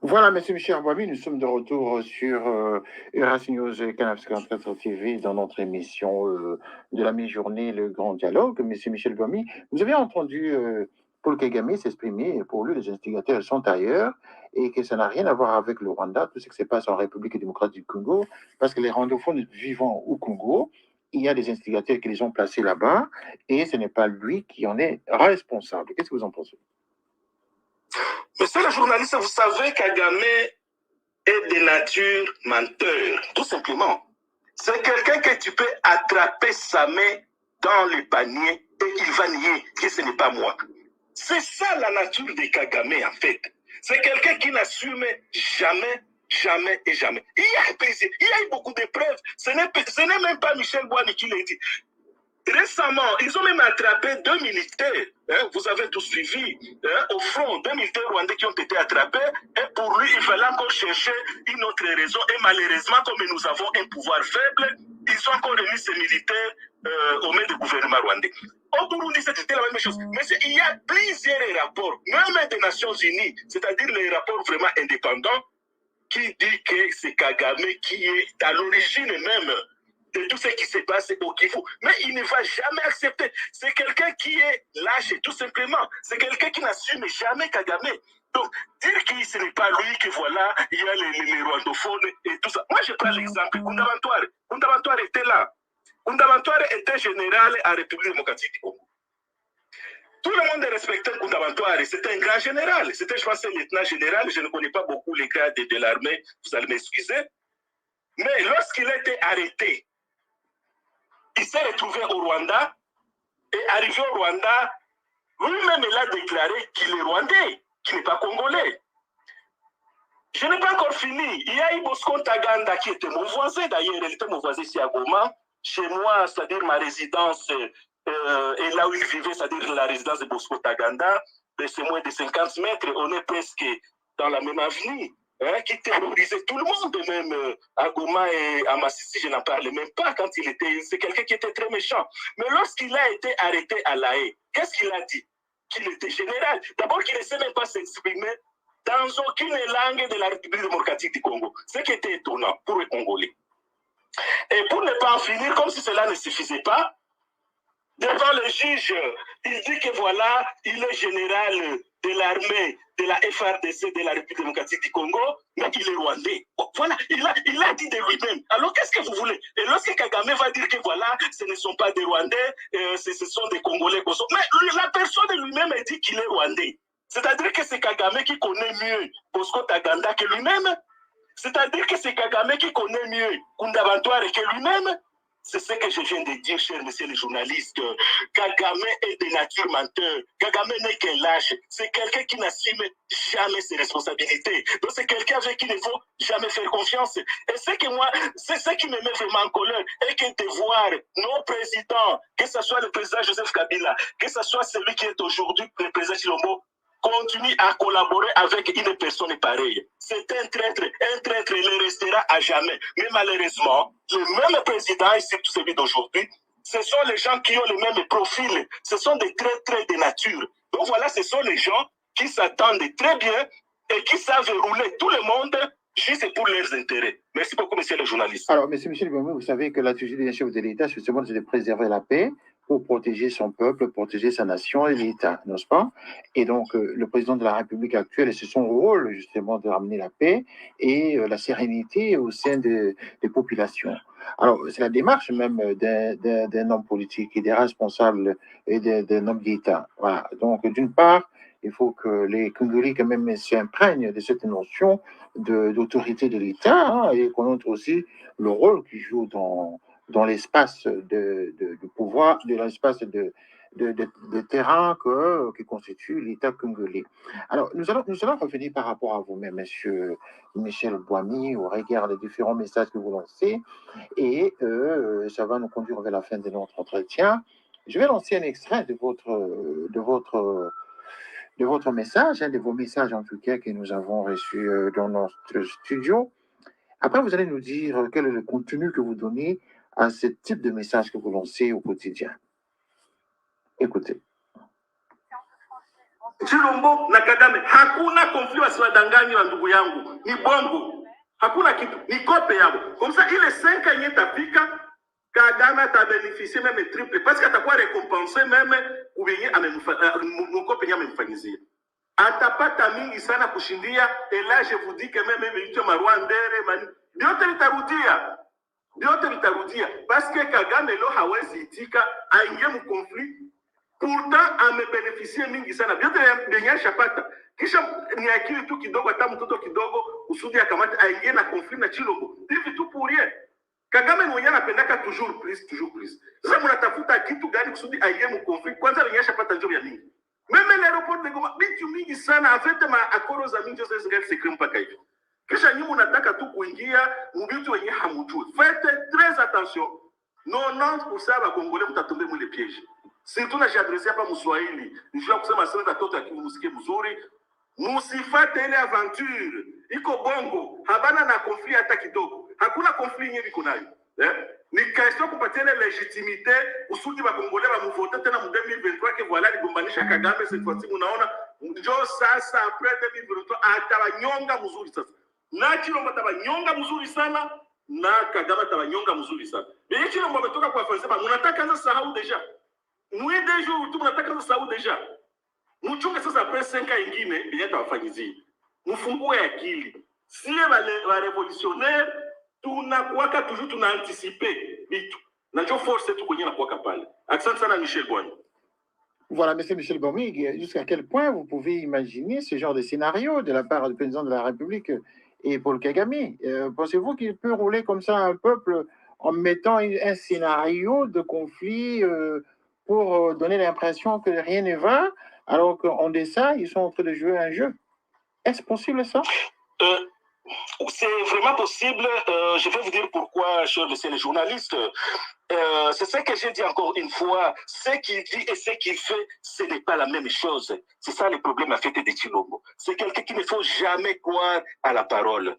Voilà, M. Michel Boamy, nous sommes de retour sur Uras News et Canal 54 TV dans notre émission de la mi-journée, Le Grand Dialogue. M. Michel Boamy, vous avez entendu Paul Kagame s'exprimer. Pour lui, les instigateurs sont ailleurs et que ça n'a rien à voir avec le Rwanda, tout ce qui se passe en République démocratique du Congo, parce que les rwandophones vivant au Congo, il y a des instigateurs qui les ont placés là-bas et ce n'est pas lui qui en est responsable. Qu'est-ce que vous en pensez?
Monsieur le journaliste, vous savez Kagame est de nature menteur, tout simplement. C'est quelqu'un que tu peux attraper sa main dans le panier et il va nier que ce n'est pas moi. C'est ça la nature de Kagame en fait. C'est quelqu'un qui n'assume jamais, jamais et jamais. Il y a eu beaucoup de preuves. Ce n'est même pas Michel Boany qui l'a dit. Récemment, ils ont même attrapé 2 militaires. Hein, vous avez tout suivi. Hein, au front, 2 militaires rwandais qui ont été attrapés. Et pour lui, il fallait encore chercher une autre raison. Et malheureusement, comme nous avons un pouvoir faible, ils ont encore remis ces militaires au mains du gouvernement rwandais. Au Burundi, c'était la même chose. Mais il y a plusieurs rapports, même des Nations Unies, c'est-à-dire les rapports vraiment indépendants, qui dit que c'est Kagame qui est à l'origine même de tout ce qui se passe au Kivu. Mais il ne va jamais accepter. C'est quelqu'un qui est lâche, tout simplement. C'est quelqu'un qui n'assume jamais Kagame. Donc, dire que ce n'est pas lui, que voilà, il y a les rwandophones et tout ça. Moi, je prends l'exemple. Kundabantoire était là. Kundabantoire était général à la République démocratique du Congo. Tout le monde respectait Kundabantoire. C'était un grand général. C'était, je pense, un lieutenant général. Je ne connais pas beaucoup les grades de l'armée. Vous allez m'excuser. Mais lorsqu'il a été arrêté, il s'est retrouvé au Rwanda. Et arrivé au Rwanda, lui-même, il a déclaré qu'il est rwandais, qu'il n'est pas congolais. Je n'ai pas encore fini. Il y a eu Bosco Ntaganda qui était mon voisin. D'ailleurs, il était mon voisin ici à Goma. Chez moi, c'est-à-dire ma résidence, et là où il vivait, c'est-à-dire la résidence de Bosco Ntaganda, c'est moins de 50 mètres. On est presque dans la même avenue. Hein, qui terrorisait tout le monde, même à Goma et à Massissi, je n'en parlais même pas quand il était. C'est quelqu'un qui était très méchant. Mais lorsqu'il a été arrêté à La Haye, qu'est-ce qu'il a dit? Qu'il était général. D'abord, qu'il ne sait même pas s'exprimer dans aucune langue de la République démocratique du Congo. Ce qui était étonnant pour les Congolais. Et pour ne pas en finir, comme si cela ne suffisait pas, devant le juge, il dit que voilà, il est général de l'armée de la FRDC de la République démocratique du Congo, mais il est rwandais. Voilà, il a dit de lui-même. Alors qu'est-ce que vous voulez? Et lorsque Kagame va dire que voilà, ce ne sont pas des Rwandais, ce sont des Congolais. Mais la personne lui-même a dit qu'il est rwandais. C'est-à-dire que c'est Kagame qui connaît mieux Bosco Ntaganda que lui-même. C'est-à-dire que c'est Kagame qui connaît mieux Kundabantoire que lui-même. C'est ce que je viens de dire, chers messieurs les journalistes. Kagame est de nature menteur. Kagame n'est qu'un lâche. C'est quelqu'un qui n'assume jamais ses responsabilités. Donc c'est quelqu'un avec qui il ne faut jamais faire confiance. Et c'est ce qui me met vraiment en colère. Et que de voir nos présidents, que ce soit le président Joseph Kabila, que ce soit celui qui est aujourd'hui le président Chilombo, continue à collaborer avec une personne pareille. C'est un traître, il le restera à jamais. Mais malheureusement, le même président, et surtout celui d'aujourd'hui, ce sont les gens qui ont le même profil. Ce sont des traîtres de nature. Donc voilà, ce sont les gens qui s'attendent très bien et qui savent rouler tout le monde juste pour leurs intérêts. Merci beaucoup, monsieur le journaliste.
Alors, monsieur Bemou, vous savez que l'attitude d'un chef de l'État, justement, c'est de préserver la paix, pour protéger son peuple, protéger sa nation et l'État, n'est-ce pas? Et donc, le président de la République actuelle, c'est son rôle, justement, de ramener la paix et la sérénité au sein des populations. Alors, c'est la démarche même d'un homme politique et des responsables et d'un homme d'État. Voilà. Donc, d'une part, il faut que les Congolais, quand même, s'imprègnent de cette notion d'autorité de l'État, hein, et connaissent aussi le rôle qu'il joue dans l'espace de pouvoir, de l'espace de terrain qui constitue l'État congolais. Alors, nous allons revenir par rapport à vous-même, monsieur Michel Boamy, au regard des différents messages que vous lancez, et ça va nous conduire vers la fin de notre entretien. Je vais lancer un extrait de votre message, de vos messages en tout cas que nous avons reçus dans notre studio. Après, vous allez nous dire quel est le contenu que vous donnez à ce type de message que vous lancez au quotidien. Écoutez.
Chilombo na Kagame, hakuna conflit wasiwadanganye wa ndugu yangu, ni bongo, hakuna kitu, ni kope yabo. Comme ça, ile 5 ans yenye tafika, Kagame atabénéficier même triple, parce qu'atakuwa récompensé même ubenye mkope nye amemfanyizia. Atapata mingi sana kushindia, et là je vous dis que même vitu marwandere, vyote vitarudia, parce que Kagame lo hawezi itika aingie mu conflit. Pourtant amebénéficier mingi sana, vyote vyenye shapata, kisha ni akili tu kidogo, hata mtoto kidogo usudi akamata aingie na conflit na Chilombo, hivi tu pour rien. Kagame mwenye anapendaka toujours plus. Sasa mnatafuta kitu gani kusudi aingie mu conflit? Kwanza vyenye shapata ndio ya mingi. Meme l'aéroport de Goma, vitu mingi sana, afete ma akoro za mingi zote zingine secret mpaka hivi. Kisha nyinyi mnataka tu kuingia mu vitu wenye hamujui. Faites très attention. 90% ya Congolais mtatombe mwile piège. Surtout na j'adresse hapa Mswahili. Nijua kusema sasa watoto akimusikie mzuri. Musifate ile aventure. Iko bongo, habana na conflit hata kidogo. Hakuna conflit nyingi iko nayo. Ni question kupatia ile legitimité usudi ba Congolais ba mvote tena mu 2023 que voilà ligombanisha Kagame cette fois-ci unaona ndio sasa après 2023 atawanyonga mzuri sasa. Na Chilombo atabanyonga mzuri sana na Kagame atabanyonga mzuri sana. Mais Chilombo ametoka kwa Fansema, mnataka sasa sahau deja. Mwe des jours tu mnataka sasa sahau deja. Mchunge sasa après 5 ans ingine bila tawafanyizia. Mfungue akili. Si les révolutionnaires tunakuwaka toujours tunaanticiper vitu. Na ndio force tu kwenye nakuwaka pale. Asante sana Michel Bwani.
Voilà, monsieur Michel Bormig, jusqu'à quel point vous pouvez imaginer ce genre de scénario de la part du président de la République et Paul Kagame? Pensez-vous qu'il peut rouler comme ça un peuple en mettant un scénario de conflit pour donner l'impression que rien ne va, alors qu'en dessin, ils sont en train de jouer un jeu? Est-ce possible ça?
C'est vraiment possible. Je vais vous dire pourquoi, cher monsieur le journaliste. C'est ce que j'ai dit encore une fois. Ce qu'il dit et ce qu'il fait, ce n'est pas la même chose. C'est ça le problème à fait de Chilombo. C'est quelqu'un qui ne faut jamais croire à la parole.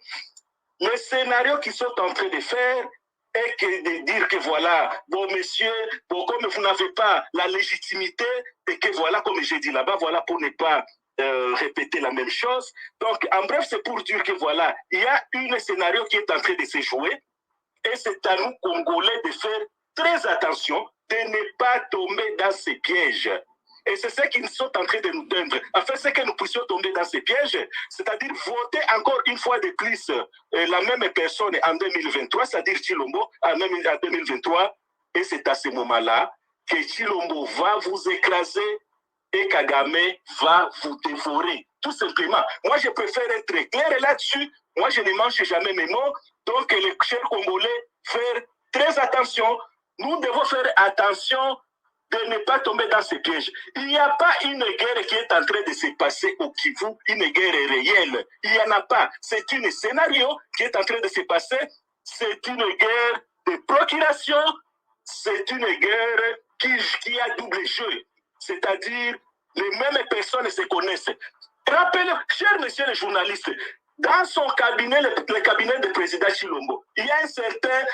Les scénarios qu'ils sont en train de faire est que de dire que voilà, bon messieurs, bon comme vous n'avez pas la légitimité et que voilà, comme j'ai dit là-bas, voilà pour ne pas répéter la même chose. Donc, en bref, c'est pour dire que voilà, il y a un scénario qui est en train de se jouer et c'est à nous, Congolais, de faire très attention, de ne pas tomber dans ces pièges. Et c'est ce qu'ils sont en train de nous donner. Afin que nous puissions tomber dans ces pièges, c'est-à-dire voter encore une fois de plus la même personne en 2023, c'est-à-dire Chilombo en 2023. Et c'est à ce moment-là que Chilombo va vous écraser et Kagame va vous dévorer. Tout simplement. Moi, je préfère être clair là-dessus. Moi, je ne mange jamais mes mots. Donc, les chers Congolais, faire très attention. Nous devons faire attention de ne pas tomber dans ces pièges. Il n'y a pas une guerre qui est en train de se passer au Kivu, une guerre réelle. Il n'y en a pas. C'est un scénario qui est en train de se passer. C'est une guerre de procuration. C'est une guerre qui a double jeu. C'est-à-dire, les mêmes personnes se connaissent. Rappelez, cher monsieur le journaliste, dans son cabinet, le cabinet du président Chilombo, il y a un certain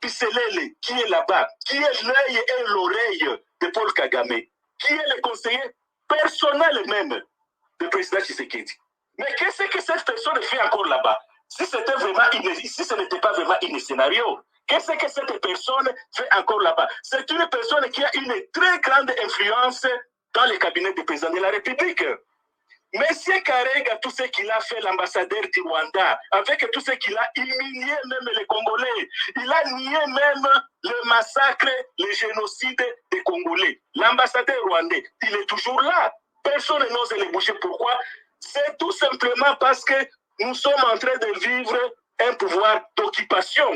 Pisselele qui est là-bas, qui est l'œil et l'oreille de Paul Kagame, qui est le conseiller personnel même du président Tshisekedi. Mais qu'est-ce que cette personne fait encore là-bas? Si c'était vraiment si ce n'était pas vraiment un scénario, qu'est-ce que cette personne fait encore là-bas? C'est une personne qui a une très grande influence dans le cabinet du président de la République. Monsieur Karega, tout ce qu'il a fait, l'ambassadeur du Rwanda, avec tout ce qu'il a humilié même les Congolais, il a nié même le massacre, le génocide des Congolais. L'ambassadeur rwandais, il est toujours là. Personne n'ose le bouger. Pourquoi? C'est tout simplement parce que nous sommes en train de vivre un pouvoir d'occupation.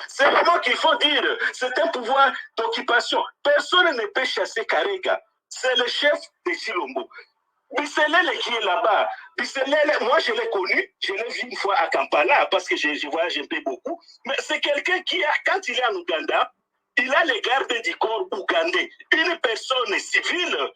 C'est vraiment qu'il faut dire, c'est un pouvoir d'occupation. Personne ne peut chasser Karega. C'est le chef de Chilombo. Bisselele qui est là-bas. Bisselele, moi je l'ai connu, je l'ai vu une fois à Kampala parce que je voyage un peu beaucoup. Mais c'est quelqu'un qui, quand il est en Ouganda, il a les gardes du corps ougandais. Une personne civile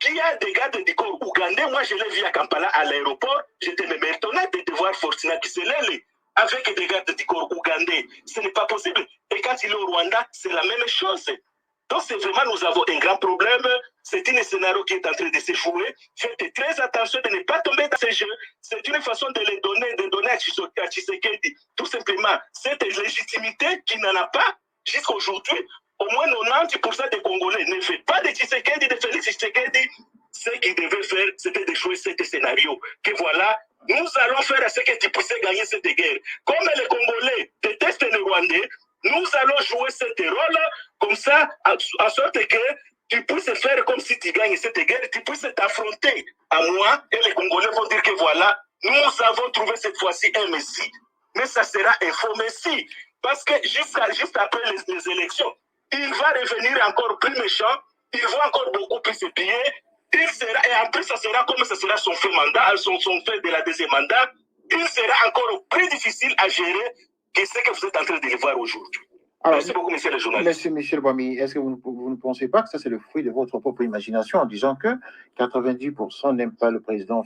qui a des gardes du corps ougandais. Moi je l'ai vu à Kampala à l'aéroport. J'étais même étonné de voir Fortuna Bisselele avec des gardes du corps ougandais. Ce n'est pas possible. Et quand il est au Rwanda, c'est la même chose. Donc, c'est vraiment, nous avons un grand problème. C'est un scénario qui est en train de se jouer. Faites très attention de ne pas tomber dans ces jeux. C'est une façon de les donner à Tshisekedi. Tout simplement, cette légitimité qu'il n'en a pas jusqu'à aujourd'hui. Au moins 90% des Congolais ne fait pas de Tshisekedi, de Félix Tshisekedi. Ce qu'ils devaient faire, c'était de jouer ce scénario. Que voilà, nous allons faire à ce que tu puisses gagner cette guerre. Comme les Congolais détestent les Rwandais, nous allons jouer ce rôle comme ça, en sorte que tu puisses faire comme si tu gagnes cette guerre, tu puisses t'affronter à moi, et les Congolais vont dire que voilà, nous avons trouvé cette fois-ci un Messie. Mais ça sera un faux Messie. Parce que juste après les élections, il va revenir encore plus méchant, il va encore beaucoup plus se piller, et en plus ça sera comme ça sera son fait mandat, son fait de la deuxième mandat, il sera encore plus difficile à gérer que ce que vous êtes en train de le voir aujourd'hui.
Alors,
Merci beaucoup, monsieur le journaliste.
Monsieur Michel Boimi, est-ce que vous ne pensez pas que ça, c'est le fruit de votre propre imagination en disant que 90% n'aiment pas le président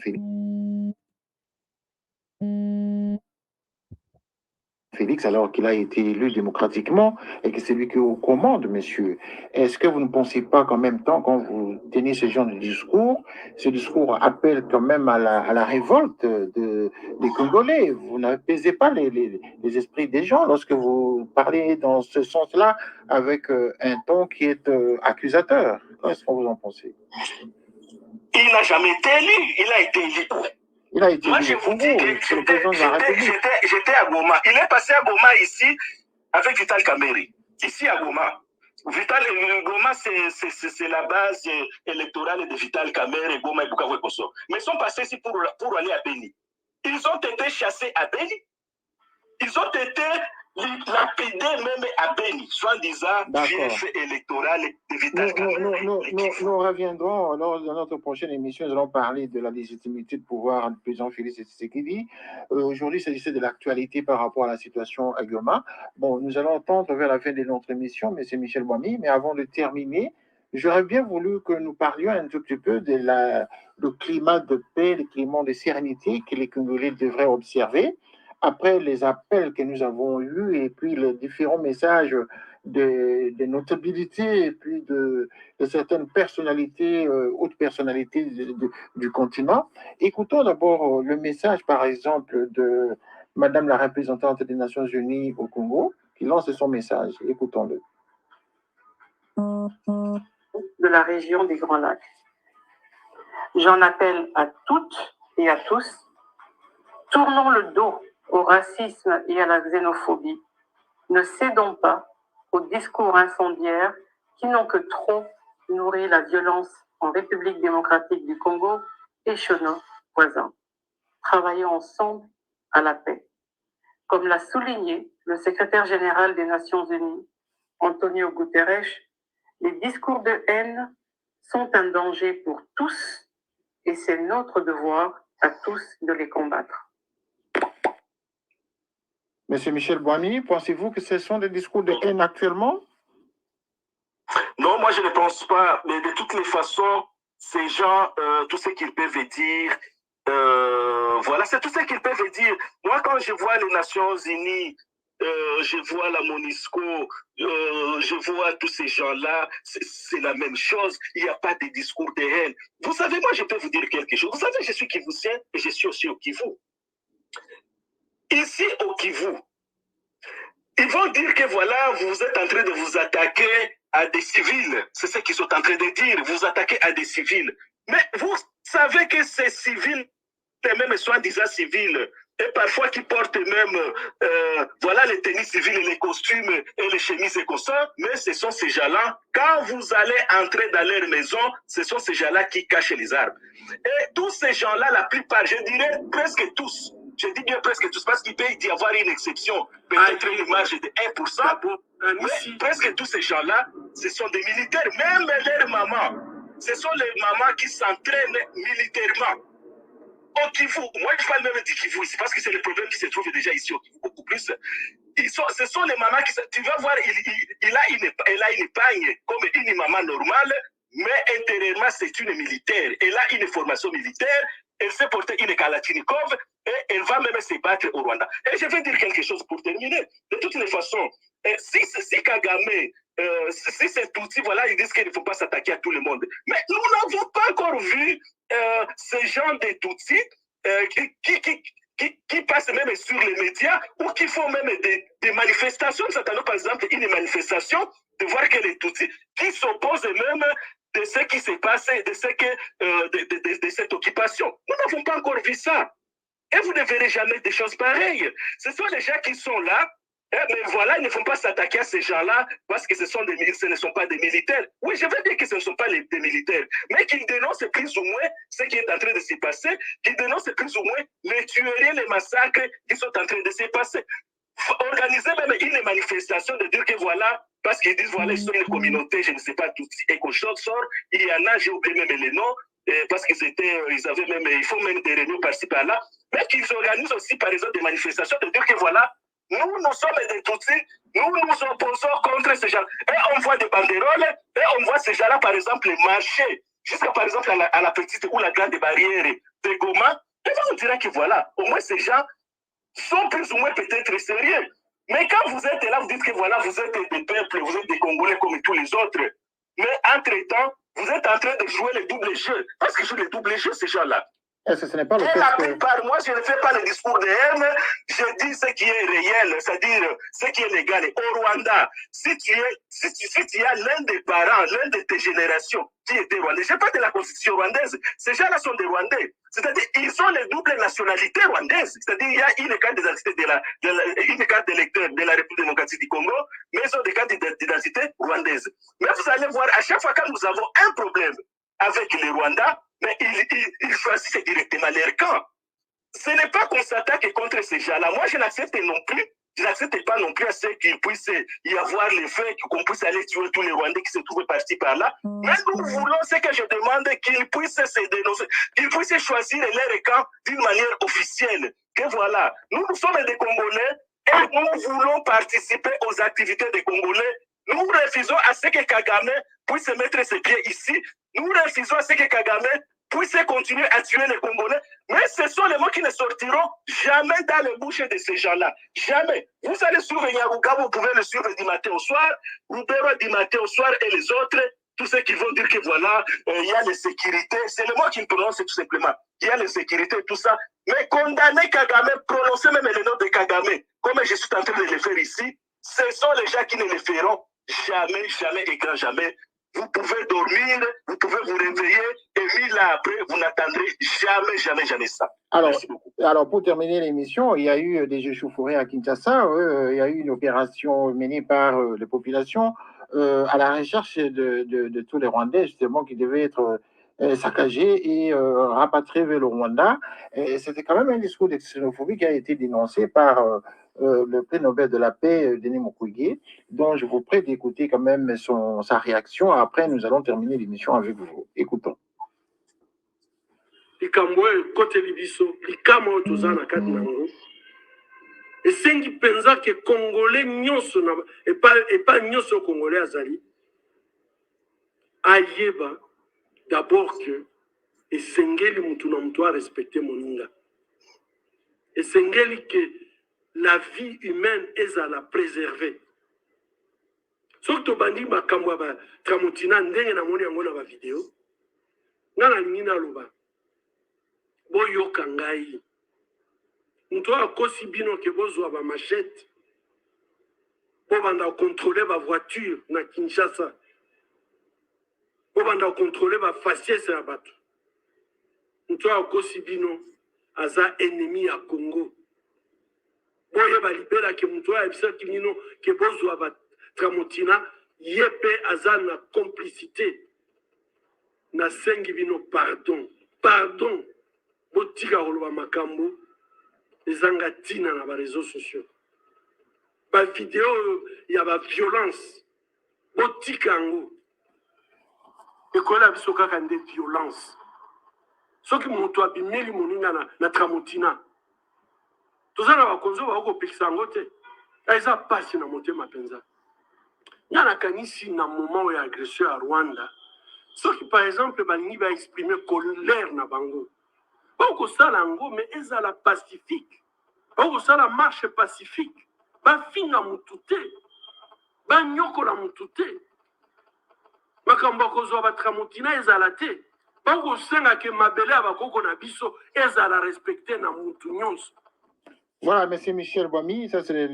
Félix, alors qu'il a été élu démocratiquement et que c'est lui qui est aux commandes, monsieur. Est-ce que vous ne pensez pas qu'en même temps, quand vous tenez ce genre de discours, ce discours appelle quand même à la révolte des Congolais? Vous n'apaisez pas les esprits des gens lorsque vous parlez dans ce sens-là avec un ton qui est accusateur. Qu'est-ce que vous en pensez?
Il n'a jamais été élu, il a été élu.
Il a été
Moi,
élu
je
au
vous
Congo,
dis que
c'est le président de la République.
j'étais à Goma. Il est passé à Goma ici avec Vital Kamerhe. Ici à Goma. Goma, c'est la base électorale de Vital Kamerhe, Goma et Bukavu et Koso. Mais ils sont passés ici pour aller à Beni. Ils ont été chassés à Beni. Ils ont été lapidés même à Beni, soi-disant fief électoral de Vital Kamerhe.
Nous reviendrons lors de notre prochaine émission. Nous allons parler de la légitimité de pouvoir du président Félix Tshisekedi. Aujourd'hui, il s'agissait de l'actualité par rapport à la situation à Goma. Bon, nous allons entendre vers la fin de notre émission, M. Michel Boimi, mais avant de terminer, j'aurais bien voulu que nous parlions un tout petit peu de le climat de paix, le climat de sérénité que les Congolais devraient observer après les appels que nous avons eus et puis les différents messages de notabilité et puis de certaines personnalités, hautes personnalités du continent. Écoutons d'abord le message, par exemple, de Madame la représentante des Nations Unies au Congo, qui lance son message. Écoutons-le.
De la région des Grands Lacs. J'en appelle à toutes et à tous, tournons le dos au racisme et à la xénophobie. Ne cédons pas aux discours incendiaires qui n'ont que trop nourri la violence en République démocratique du Congo et chez nos voisins. Travaillons ensemble à la paix. Comme l'a souligné le secrétaire général des Nations Unies, Antonio Guterres, les discours de haine sont un danger pour tous et c'est notre devoir à tous de les combattre.
Monsieur Michel Boimi, pensez-vous que ce sont des discours de haine actuellement?
Non, moi je ne pense pas, mais de toutes les façons, ces gens, tout ce qu'ils peuvent dire, voilà, c'est tout ce qu'ils peuvent dire. Moi, quand je vois les Nations Unies, je vois la MONUSCO, je vois tous ces gens-là, c'est la même chose. Il n'y a pas de discours de haine. Vous savez, moi, je peux vous dire quelque chose. Vous savez, je suis Kivusien et je suis aussi au Kivu. Ici, au Kivu, ils vont dire que voilà, vous êtes en train de vous attaquer à des civils. C'est ce qu'ils sont en train de dire. Vous attaquez à des civils. Mais vous savez que ces civils, même soi-disant civils, et parfois qui portent même voilà, les tenues civiles, les costumes et les chemises et comme ça, mais ce sont ces gens-là, quand vous allez entrer dans leur maison, ce sont ces gens-là qui cachent les armes. Et tous ces gens-là, la plupart, je dirais presque tous, je dis bien presque tous, parce qu'il peut y avoir une exception, peut-être une marge de 1%, mais presque tous ces gens-là, ce sont des militaires, même leurs mamans. Ce sont les mamans qui s'entraînent militairement. Au Kivu, moi je parle même du Kivu ici, parce que c'est le problème qui se trouve déjà ici au Kivu, beaucoup plus. Ce sont les mamans qui, tu vas voir, elle a une épargne comme une maman normale, mais intérieurement c'est une militaire. Elle a une formation militaire, elle sait porter une Kalachnikov et elle va même se battre au Rwanda. Et je vais dire quelque chose pour terminer. De toutes les façons, si Kagame, si c'est Tutsi, voilà, ils disent qu'il ne faut pas s'attaquer à tout le monde. Mais nous n'avons pas encore vu ces gens de Tutsi qui passent même sur les médias ou qui font même des manifestations. Nous attendons par exemple une manifestation de voir que les Tutsis qui s'opposent même de ce qui s'est passé, de cette occupation. Nous n'avons pas encore vu ça. Et vous ne verrez jamais des choses pareilles. Ce sont les gens qui sont là, mais voilà, ils ne font pas s'attaquer à ces gens-là parce que ce ne sont pas des militaires. Oui, je veux dire que ce ne sont pas des militaires, mais qu'ils dénoncent plus ou moins ce qui est en train de se passer, qu'ils dénoncent plus ou moins les tueries, les massacres qui sont en train de se passer. Organiser même une manifestation de dire que voilà, parce qu'ils disent voilà, ils sont une communauté, je ne sais pas tout, et qu'au sort, il y en a, j'ai oublié même les noms, parce ils avaient même, ils font même des réunions par-ci par-là, mais qu'ils organisent aussi par exemple des manifestations de dire que voilà, Nous sommes des Tutsis, nous nous opposons contre ces gens. Et on voit des banderoles, et on voit ces gens-là, par exemple, marcher jusqu'à, par exemple, à la petite ou la grande barrière de Goma. Et là, on dirait que voilà, au moins ces gens sont plus ou moins peut-être sérieux. Mais quand vous êtes là, vous dites que voilà, vous êtes des peuples, vous êtes des Congolais comme tous les autres. Mais entre-temps, vous êtes en train de jouer le double jeu. Parce que jouent le double jeu, ces gens-là.
Est-ce que ce n'est pas le
Et
fait
la
que...
plupart, moi, je ne fais pas le discours de haine, je dis ce qui est réel, c'est-à-dire ce qui est légal. Au Rwanda, si tu as l'un des parents, l'un de tes générations qui était rwandais, je parle de la constitution rwandaise, ces gens-là sont des Rwandais. C'est-à-dire, ils ont les doubles nationalités rwandaises. C'est-à-dire, il y a une carte d'identité une carte d'électeur de la République démocratique du Congo, mais ils ont des cartes d'identité rwandaises. Mais vous allez voir, à chaque fois que nous avons un problème avec les Rwandais, mais ils choisissent directement leur camp. Ce n'est pas qu'on s'attaque contre ces gens-là. Moi, je n'accepte pas non plus à ce qu'il puisse y avoir le fait qu'on puisse aller tuer tous les Rwandais qui se trouvent partis par là. Mais nous voulons, ce que je demande, qu'ils puissent se dénoncer, qu'ils puissent choisir leur camp d'une manière officielle. Que voilà, nous sommes des Congolais et nous voulons participer aux activités des Congolais. Nous refusons à ce que Kagame puisse mettre ses pieds ici. Nous refusons à ce que Kagame puisse continuer à tuer les Congolais. Mais ce sont les mots qui ne sortiront jamais dans les bouches de ces gens-là. Jamais. Vous allez suivre Nyaruga, vous pouvez le suivre du matin au soir, Rubero du matin au soir et les autres, tous ceux qui vont dire que voilà, il y a les sécurités. C'est le mot qui me prononce tout simplement. Il y a les sécurités, tout ça. Mais condamner Kagame, prononcer même le nom de Kagame, comme je suis en train de le faire ici, ce sont les gens qui ne le feront jamais, jamais et grand jamais. Vous pouvez dormir, vous pouvez vous réveiller, et 1000 ans après, vous n'attendrez jamais, jamais, jamais ça.
Alors, pour terminer l'émission, il y a eu des échauffourées à Kinshasa, il y a eu une opération menée par les populations à la recherche de tous les Rwandais, justement, qui devaient être saccagés et rapatriés vers le Rwanda. C'était quand même un discours de xénophobie qui a été dénoncé par le prix Nobel de la paix, Denis Mukwege, dont je vous prie d'écouter quand même sa réaction. Après, nous allons terminer l'émission avec vous. Écoutons.
likambo oyo ekoteli biso likama oyo toza na kati nango esengi mpenza ke kongole nyonso epa nyonso kongole azali ayeba d'abord ke esengeli mutu na mutu arespecte moninga, esengeli ke la vie humaine ezala préservée. Soki tobandi makambo ya batramotina ndenge namoni yango na bavideo, nga nalingi naloba boyoka ngai, mutu akosi bino ke bozwa bamachete bobanda kontrole bavoiture na Kinshasa, bobanda kontrole bafaciese ya bato, mutu akosi bino aza ennemi ya Congo. Boye balibela ke mutu ayebisaki bino ke bozwa batramotina ye mpe aza na complicité. Nasengi bino pardon botika koloba makambo ezanga ntina na bareseau sociaux, bavideo ya baviolence botika yango, ekola biso kaka nde violence. Soki moto abimeli moninga na tramotina, toza na bakonzo bakopekisa yango te, eza pasi na motema mpenza. Nga nakanisi na moment ya agression ya Rwanda, soki par exemple balingi baexprime colère na bango, bakosala yango me ezala pacifique, bakosala marche pacifique, bafinga mutu te, banyokola mutu te, makambo bakozwa batramotina ezala te, bakosenga ke mabele ya bakoko na biso ezala respecte na mutu nyonso.
Voilà, M. Michel Bouami, ça c'est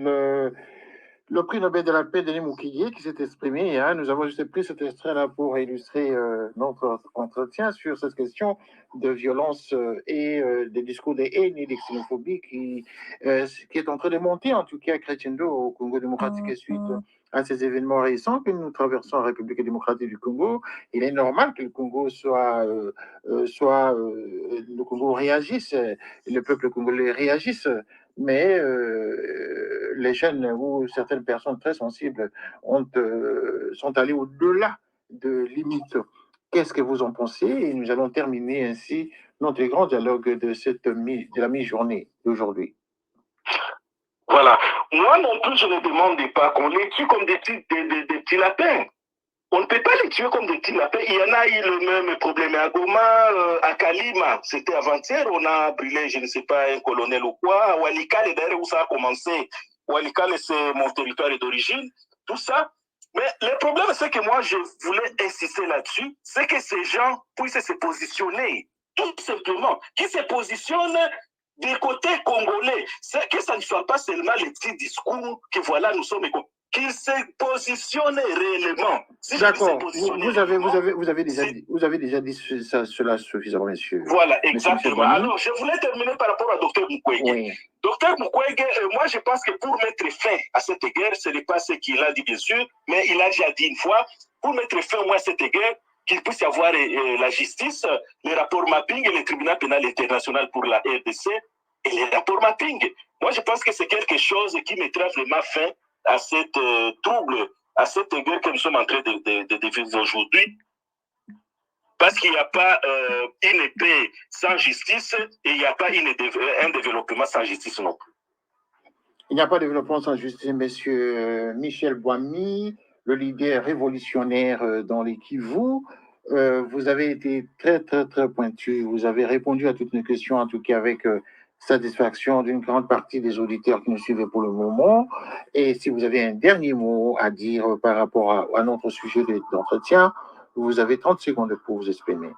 le prix Nobel de la paix Denis Mukwege qui s'est exprimé. Hein. Nous avons juste pris cet extrait-là pour illustrer notre entretien sur cette question de violence et des discours de haine et de xénophobie qui est en train de monter, en tout cas, crescendo au Congo démocratique et suite à ces événements récents que nous traversons en République démocratique du Congo. Il est normal que le Congo le Congo réagisse, le peuple congolais réagisse. Mais les jeunes ou certaines personnes très sensibles sont allés au-delà de limites. Qu'est-ce que vous en pensez? Et nous allons terminer ainsi notre grand dialogue de la mi-journée d'aujourd'hui.
Voilà. Moi non plus, je ne demande pas qu'on les tue comme des petits lapins. On ne peut pas les tuer comme des petits lapins. Il y en a eu le même problème à Goma, à Kalima. C'était avant-hier, on a brûlé, je ne sais pas, un colonel ou quoi. À Walikale, d'ailleurs, où ça a commencé. Walikale, c'est mon territoire d'origine. Tout ça. Mais le problème, c'est que moi, je voulais insister là-dessus, c'est que ces gens puissent se positionner, tout simplement, qu'ils se positionnent du côté congolais. Que ça ne soit pas seulement les petits discours que voilà, nous sommes qu'ils se positionnent réellement. Si
d'accord, vous avez déjà dit cela suffisamment, monsieur.
Voilà, exactement. Alors, je voulais terminer par rapport à Dr Mukwege. Oui. Dr Mukwege, moi je pense que pour mettre fin à cette guerre, ce n'est pas ce qu'il a dit bien sûr, mais il a déjà dit une fois, pour mettre fin au moins à cette guerre, qu'il puisse y avoir la justice, les rapports mapping et le tribunal pénal international pour la RDC et les rapports mapping. Moi je pense que c'est quelque chose qui mettra vraiment fin à cette trouble, à cette guerre que nous sommes en train de vivre aujourd'hui. Parce qu'il n'y a pas une paix sans justice et il n'y a pas un développement sans justice non plus.
Il n'y a pas de développement sans justice, monsieur Michel Boimi, le leader révolutionnaire dans les Kivu. Vous avez été très, très, très pointu. Vous avez répondu à toutes nos questions, en tout cas avec satisfaction d'une grande partie des auditeurs qui nous suivaient pour le moment. Et si vous avez un dernier mot à dire par rapport à notre sujet d'entretien, vous avez 30 secondes pour vous exprimer.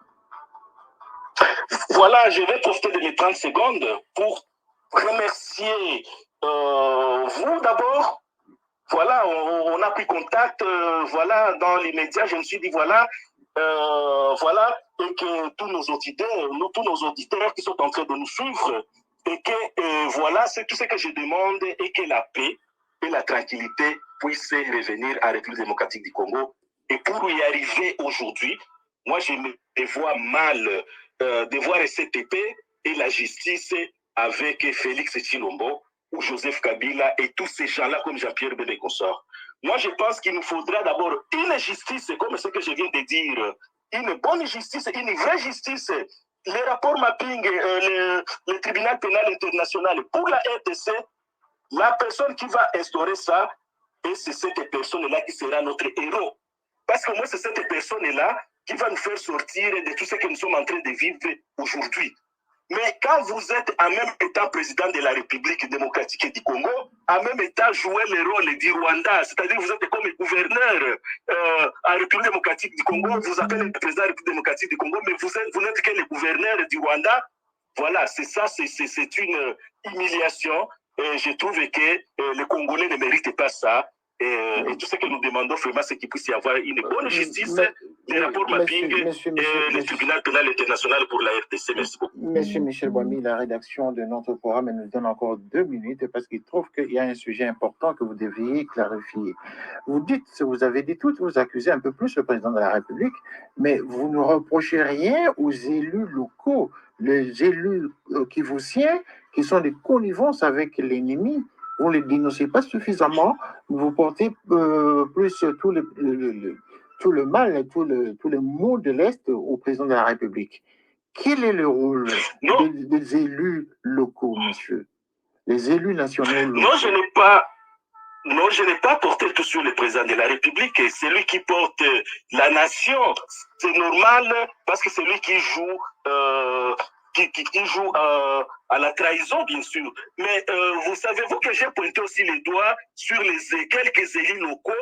Voilà, je vais profiter de mes 30 secondes pour remercier vous d'abord. Voilà, on a pris contact, voilà, dans les médias, je me suis dit, voilà, voilà, et que tous nos auditeurs qui sont en train de nous suivre, et que, voilà, c'est tout ce que je demande, et que la paix et la tranquillité puissent revenir à la République démocratique du Congo. Et pour y arriver aujourd'hui, moi, je me vois mal de voir STP et la justice avec Félix Tshilombo ou Joseph Kabila et tous ces gens-là comme Jean-Pierre Bemba Consort. Moi, je pense qu'il nous faudra d'abord une justice, comme ce que je viens de dire, une bonne justice, une vraie justice. Les rapports mapping, le tribunal pénal international pour la RDC, la personne qui va instaurer ça, et c'est cette personne-là qui sera notre héros. Parce que moi, c'est cette personne-là qui va nous faire sortir de tout ce que nous sommes en train de vivre aujourd'hui. Mais quand vous êtes en même étant président de la République démocratique du Congo, en même étant jouer le rôle du Rwanda, c'est-à-dire vous êtes comme gouverneur à la République démocratique du Congo, vous appelez le président de la République démocratique du Congo, mais vous n'êtes que le gouverneur du Rwanda. Voilà, c'est ça, c'est une humiliation. Je trouve que les Congolais ne méritent pas ça. Et tout ce que nous demandons vraiment, c'est qu'il puisse y avoir une bonne justice, les rapports mapping et le tribunal pénal international pour la RDC. Merci beaucoup.
Monsieur Michel Boimi, la rédaction de notre programme nous donne encore 2 minutes parce qu'il trouve qu'il y a un sujet important que vous devriez clarifier. Vous avez dit tout, vous accusez un peu plus le président de la République, mais vous ne reprochez rien aux élus locaux, les élus kivusiens qui sont des connivences avec l'ennemi. Vous ne les dénoncez pas suffisamment, vous portez plus tout le mal et tous les maux de l'Est au président de la République. Quel est le rôle des élus locaux, monsieur? Les élus nationaux locaux?
Non, je n'ai pas porté tout sur le président de la République. C'est lui qui porte la nation. C'est normal parce que c'est lui qui joue... Qui joue à la trahison, bien sûr. Mais vous savez-vous que j'ai pointé aussi les doigts sur quelques élus locaux.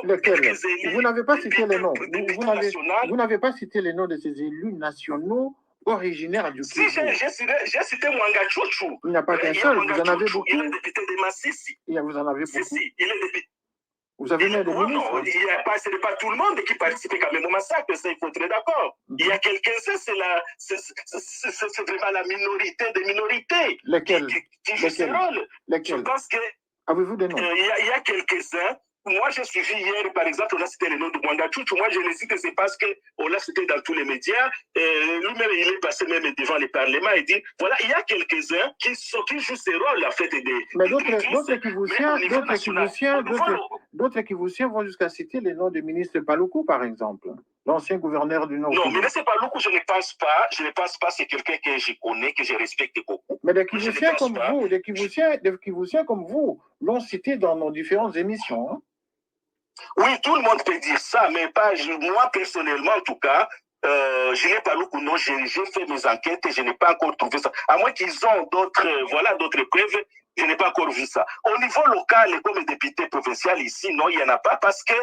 Vous n'avez pas cité les noms. Vous n'avez pas cité les noms de ces élus nationaux originaires du Kivu.
Si, j'ai cité Mwanga Chouchou.
Il n'y a pas qu'un seul, vous en avez beaucoup.
Il est député de Massissi.
Vous en avez beaucoup.
Si, il est député.
Vous avez mis des ministres.
Non, ce n'est pas tout le monde qui participe quand même au massacre, ça il faut être d'accord. Il y a quelques-uns, c'est vraiment la minorité des minorités.
Lesquels?
Qui joue ce rôle.
Lesquels?
Je pense que
avez-vous des noms?
Il y a quelques-uns. Moi, j'ai suivi hier, par exemple, on a cité le nom de Mwanga Chouchou. Moi, je le cite, c'est parce qu'on l'a cité dans tous les médias. Lui-même, il est passé même devant le Parlement et dit, voilà, il y a quelques-uns qui jouent ce rôle, en fait.
Mais d'autres qui vous vont jusqu'à citer les noms du ministre Paluku, par exemple. l'ancien gouverneur du Nord.
Non, mais c'est pas Loukou, je ne pense pas, c'est quelqu'un que je connais, que je respecte beaucoup.
Mais des Kivusiens comme vous, des Kivusiens comme vous l'ont cité dans nos différentes émissions. Hein?
Oui, tout le monde peut dire ça, mais pas moi personnellement en tout cas. Je n'ai pas Loukou, non, j'ai fait mes enquêtes et je n'ai pas encore trouvé ça. À moins qu'ils ont d'autres preuves, je n'ai pas encore vu ça. Au niveau local, comme député provincial ici, non, il n'y en a pas parce que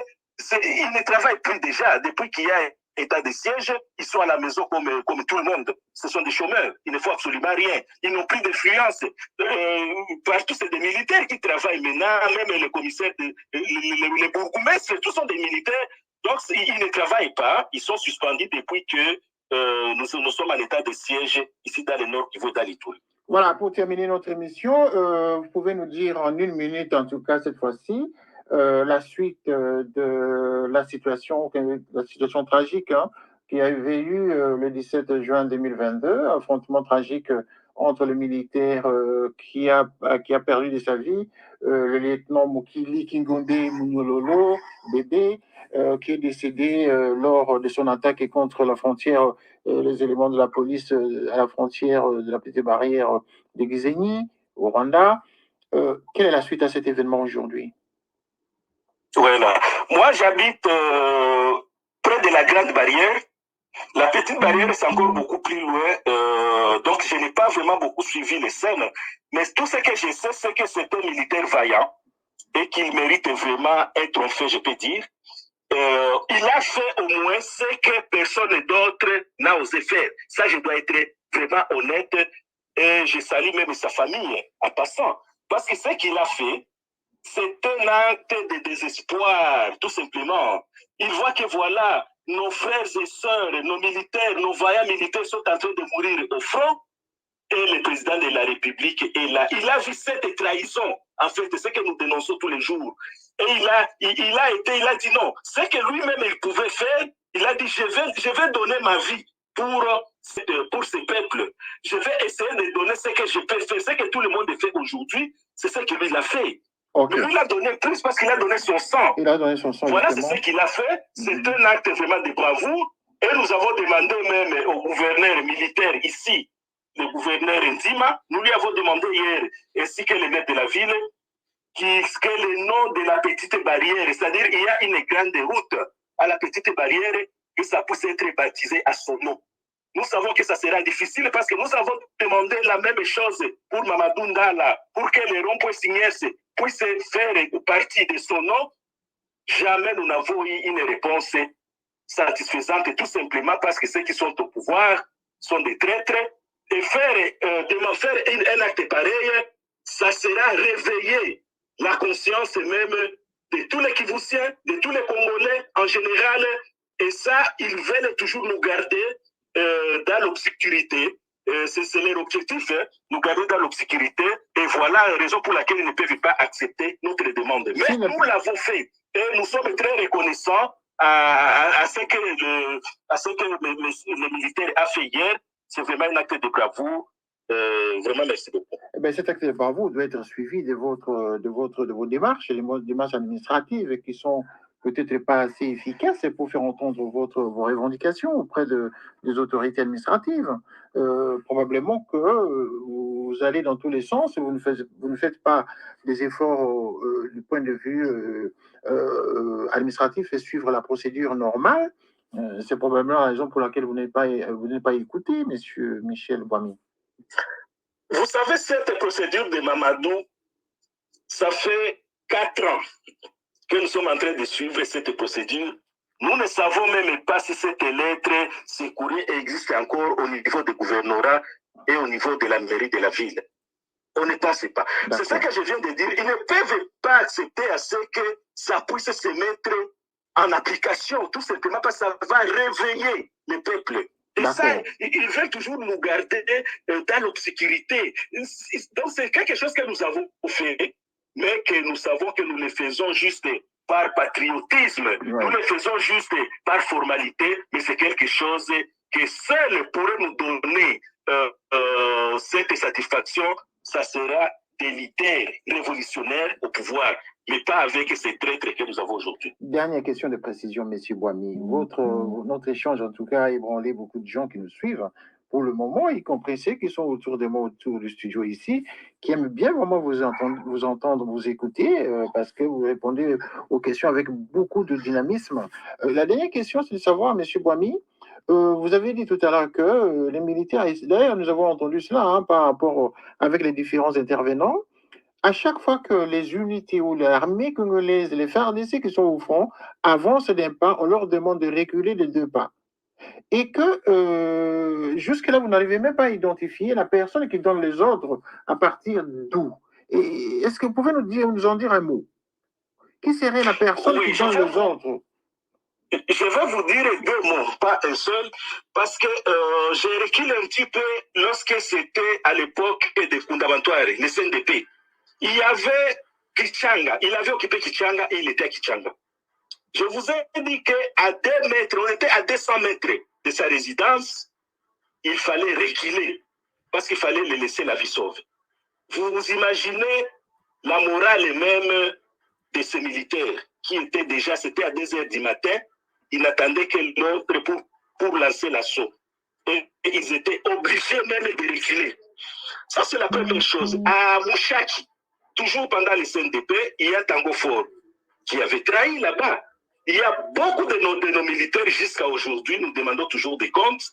ils ne travaillent plus déjà. Depuis qu'il y a état de siège, ils sont à la maison comme tout le monde. Ce sont des chômeurs. Il ne faut absolument rien. Ils n'ont plus d'influence. Partout, c'est des militaires qui travaillent maintenant, même les commissaires, les bourgmestres, tous sont des militaires. Donc, ils ne travaillent pas. Ils sont suspendus depuis que nous sommes en état de siège ici dans le Nord Kivu, dans l'Ituri.
Voilà, pour terminer notre émission, vous pouvez nous dire en 1 minute, en tout cas cette fois-ci, la suite de la situation tragique hein, qui avait eu le 17 juin 2022, affrontement tragique entre le militaire qui a perdu de sa vie, le lieutenant Mukili Kingonde Munyololo, Bébé, qui est décédé lors de son attaque contre la frontière, les éléments de la police à la frontière de la petite barrière de Gisenyi, au Rwanda. Quelle est la suite à cet événement aujourd'hui?
Voilà. Moi, j'habite près de la grande barrière. La petite barrière, c'est encore beaucoup plus loin. Donc, je n'ai pas vraiment beaucoup suivi les scènes. Mais tout ce que je sais, c'est que c'est un militaire vaillant et qu'il mérite vraiment un trophée, je peux dire. Il a fait au moins ce que personne d'autre n'a osé faire. Ça, je dois être vraiment honnête. Et je salue même sa famille en passant. Parce que ce qu'il a fait, c'est un acte de désespoir, tout simplement. Il voit que voilà, nos frères et sœurs, nos militaires, nos vaillants militaires sont en train de mourir au front. Et le président de la République est là. Il a vu cette trahison, en fait, c'est ce que nous dénonçons tous les jours. Et il a dit non. Ce que lui-même il pouvait faire, il a dit je vais donner ma vie pour ce peuple. Je vais essayer de donner ce que je peux faire. Ce que tout le monde fait aujourd'hui, c'est ce qu'il a fait. Okay. Mais lui, il a donné plus parce qu'il a donné son sang.
Il a donné son sang.
Voilà, c'est ce qu'il a fait. C'est un acte vraiment de bravoure. Et nous avons demandé même au gouverneur militaire ici, le gouverneur Nzima, nous lui avons demandé hier, ainsi que le maire de la ville, que le nom de la petite barrière, c'est-à-dire il y a une grande route à la petite barrière, que ça puisse être baptisé à son nom. Nous savons que ça sera difficile parce que nous avons demandé la même chose pour Mamadou Ndala, pour que le rond-point Signès puisse faire partie de son nom. Jamais nous n'avons eu une réponse satisfaisante, tout simplement parce que ceux qui sont au pouvoir sont des traîtres. Et faire un acte pareil, ça sera réveiller la conscience même de tous les Kivusiens, de tous les Congolais en général. Et ça, ils veulent toujours nous garder dans l'obscurité. C'est leur objectif, hein, nous garder dans l'obscurité. Et voilà la raison pour laquelle ils ne peuvent pas accepter notre demande. Mais nous l'avons fait. Et nous sommes très reconnaissants à ce que le militaire a fait hier. C'est vraiment un acte de bravoure. Vraiment, merci beaucoup.
Eh bien, cet acte de bravoure doit être suivi de vos démarches, les démarches administratives qui sont peut-être pas assez efficaces pour faire entendre vos revendications auprès des autorités administratives. Probablement que vous allez dans tous les sens et vous ne faites pas des efforts du point de vue administratif et suivre la procédure normale. C'est probablement la raison pour laquelle vous n'êtes pas écouté, monsieur Michel Bouami.
Vous savez, cette procédure de Mamadou, ça fait 4 ans que nous sommes en train de suivre cette procédure. Nous ne savons même pas si cette lettre, ce courrier existe encore au niveau du gouvernorat et au niveau de la mairie de la ville. On ne pense pas. C'est ça que je viens de dire. Ils ne peuvent pas accepter à ce que ça puisse se mettre en application, tout simplement parce que ça va réveiller le peuple. Et ça, ils veulent toujours nous garder dans l'obscurité. Donc, c'est quelque chose que nous avons fait, mais que nous savons que nous le faisons juste par patriotisme. Nous le faisons juste par formalité, mais c'est quelque chose que seul pourrait nous donner cette satisfaction. Ça sera des leaders révolutionnaires au pouvoir mais pas avec ces traîtres que nous avons aujourd'hui.
Dernière question de précision, M. Boami. Notre échange, en tout cas, a ébranlé beaucoup de gens qui nous suivent. Pour le moment, y compris ceux qui sont autour de moi, autour du studio ici, qui aiment bien vraiment vous entendre, vous écouter, parce que vous répondez aux questions avec beaucoup de dynamisme. La dernière question, c'est de savoir, M. Boami, vous avez dit tout à l'heure que les militaires, d'ailleurs, nous avons entendu cela par rapport avec les différents intervenants, à chaque fois que les unités ou l'armée congolaise, les FARDC qui sont au front, avancent d'un pas, on leur demande de reculer de 2 pas. Et que jusque-là, vous n'arrivez même pas à identifier la personne qui donne les ordres à partir d'où. Est-ce que vous pouvez nous en dire un mot? Qui serait la personne qui donne les ordres?
Je vais vous dire 2 mots, pas un seul, parce que j'ai reculé un petit peu lorsque c'était à l'époque des Kundabantouare, les CNDP. Il y avait Kichanga, il avait occupé Kichanga et il était à Kichanga. Je vous ai dit qu'à 2 mètres, on était à 200 mètres de sa résidence, il fallait reculer parce qu'il fallait les laisser la vie sauve. Vous imaginez la morale même de ces militaires qui étaient déjà, c'était à 2 heures du matin, ils n'attendaient que l'autre pour lancer l'assaut. Et ils étaient obligés même de reculer. Ça, c'est la première chose. À Mouchaki, toujours pendant les CNDP, il y a Tango Fort qui avait trahi là-bas. Il y a beaucoup de nos militaires jusqu'à aujourd'hui, nous demandons toujours des comptes,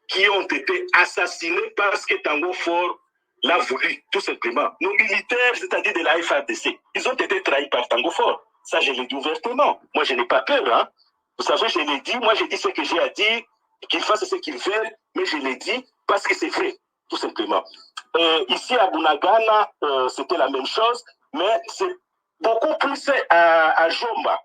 qui ont été assassinés parce que Tango Fort l'a voulu, tout simplement. Nos militaires, c'est-à-dire de la FARDC, ils ont été trahis par Tango Fort. Ça, je l'ai dit ouvertement. Moi, je n'ai pas peur. Hein. Vous savez, je l'ai dit. Moi, j'ai dit ce que j'ai à dire, qu'ils fassent ce qu'ils veulent, mais je l'ai dit parce que c'est vrai, tout simplement. Ici, à Bunagana, c'était la même chose, mais c'est beaucoup plus à Jomba.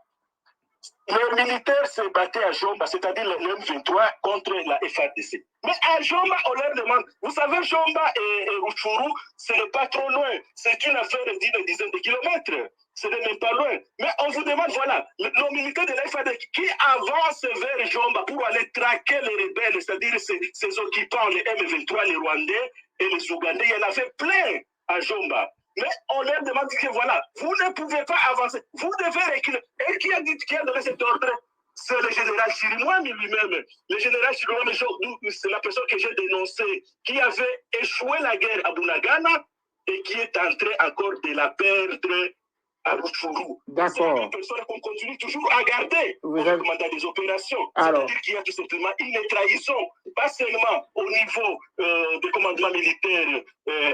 Les militaires se battaient à Jomba, c'est-à-dire le M23 contre la FARDC. Mais à Jomba, on leur demande, vous savez, Jomba et Rutshuru, ce n'est pas trop loin. C'est une affaire d'une dizaine de kilomètres. Ce n'est même pas loin. Mais on vous demande, voilà, nos militaires de la FARDC qui avancent vers Jomba pour aller traquer les rebelles, c'est-à-dire ces occupants, les M23, les Rwandais et les Ougandais, il y en avait plein à Jomba. Mais on leur demande que voilà, vous ne pouvez pas avancer, vous devez reculer. Et qui a donné cet ordre? C'est le général Chirimwami lui-même. Le général Chirimwami, c'est la personne que j'ai dénoncée, qui avait échoué la guerre à Bunagana et qui est en train encore de la perdre à Rutshuru. C'est une personne qu'on continue toujours à garder au commandant des opérations. C'est-à-dire qu'il y a tout simplement une trahison, pas seulement au niveau du commandement militaire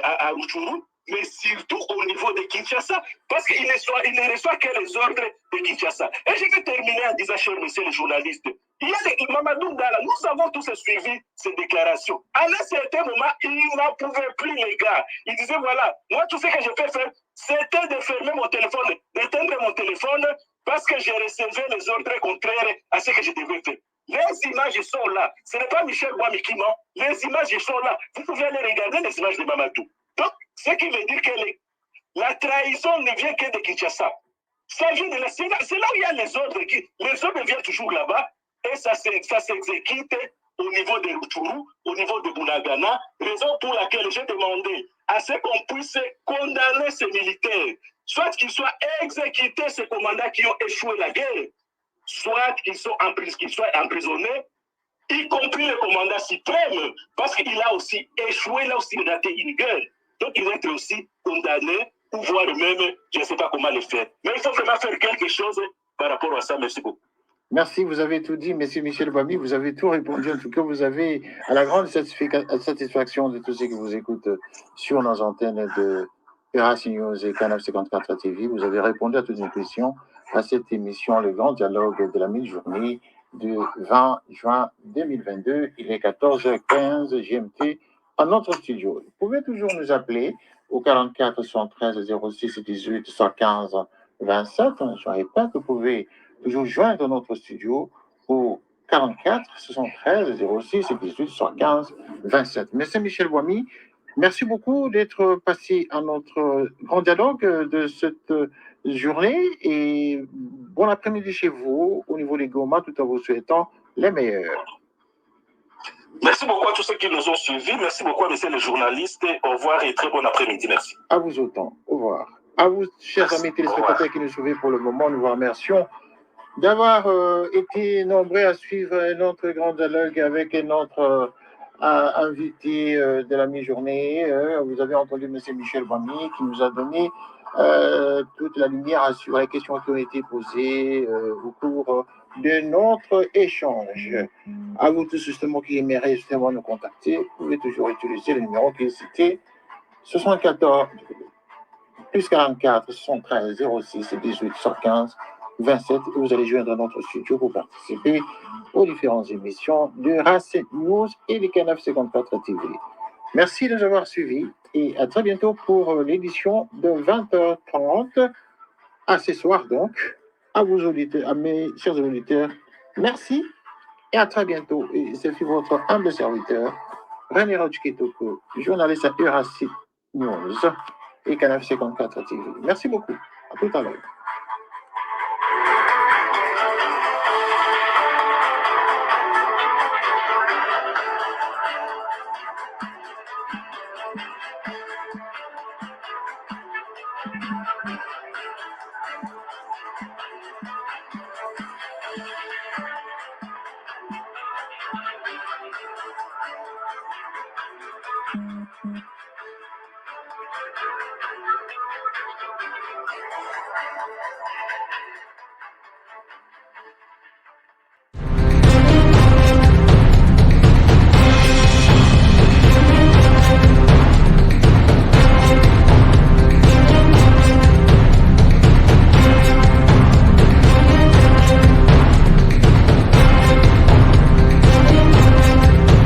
à Rutshuru, mais surtout au niveau de Kinshasa, parce qu'il ne reçoit que les ordres de Kinshasa. Et je vais terminer en disant, cher monsieur le journaliste, il y a des Mamadou Ngala, nous avons tous suivi ces déclarations. À un certain moment, il n'en pouvait plus, les gars. Il disait, voilà, moi, tout ce que je peux faire, c'était de fermer mon téléphone, d'éteindre mon téléphone, parce que je recevais les ordres contraires à ce que je devais faire. Les images sont là. Ce n'est pas Michel Boami qui ment. Les images sont là. Vous pouvez aller regarder les images de Mamadou. Donc, ce qui veut dire que la trahison ne vient que de Kinshasa. Ça vient de c'est là où il y a les ordres. Les ordres viennent toujours là-bas et ça s'exécute au niveau de Rutshuru, au niveau de Bunagana, raison pour laquelle j'ai demandé à ce qu'on puisse condamner ces militaires, soit qu'ils soient exécutés, ces commandants qui ont échoué la guerre, soit qu'ils soient emprisonnés, y compris le commandant suprême, parce qu'il a aussi échoué, il a aussi raté une guerre. Donc, il va être aussi condamné, ou voire même, je ne sais pas comment le faire. Mais il faut vraiment faire quelque chose par rapport à ça. Merci beaucoup.
Merci, vous avez tout dit, monsieur Michel Boami, vous avez tout répondu. En tout cas, vous avez, à la grande satisfaction de tous ceux qui vous écoutent sur nos antennes de Eras News et Canal 54 TV, vous avez répondu à toutes nos questions à cette émission, le grand dialogue de la mi-journée du 20 juin 2022. Il est 14h15 GMT à notre studio. Vous pouvez toujours nous appeler au 44 73 06 18 115 27. Je répète, vous pouvez toujours joindre notre studio au 44 73 06 18 115 27. Monsieur Michel Boami, merci beaucoup d'être passé à notre grand dialogue de cette journée et bon après-midi chez vous au niveau des Goma, tout en vous souhaitant les meilleurs.
Merci beaucoup à tous ceux qui nous ont suivis. Merci beaucoup à messieurs les journalistes. Au revoir et très bon après-midi. Merci.
À vous autant. Au revoir. À vous, chers amis téléspectateurs qui nous suivent pour le moment, nous vous remercions d'avoir été nombreux à suivre notre grand dialogue avec notre invité de la mi-journée. Vous avez entendu M. Michel Bami qui nous a donné toute la lumière sur les questions qui ont été posées au cours de notre échange. À vous tous justement qui aimeraient justement nous contacter, vous pouvez toujours utiliser le numéro qui est cité 74 plus 44 73 06 18 115 27 et vous allez joindre notre studio pour participer aux différentes émissions de Racine News et les Canal 54 TV. Merci de nous avoir suivis et à très bientôt pour l'édition de 20h30 à ce soir donc. À vous auditeurs, à mes chers auditeurs, merci et à très bientôt. Et c'est votre humble serviteur, René Rochkitoko, journaliste à Racine News et Canal 54 TV. Merci beaucoup. À tout à l'heure.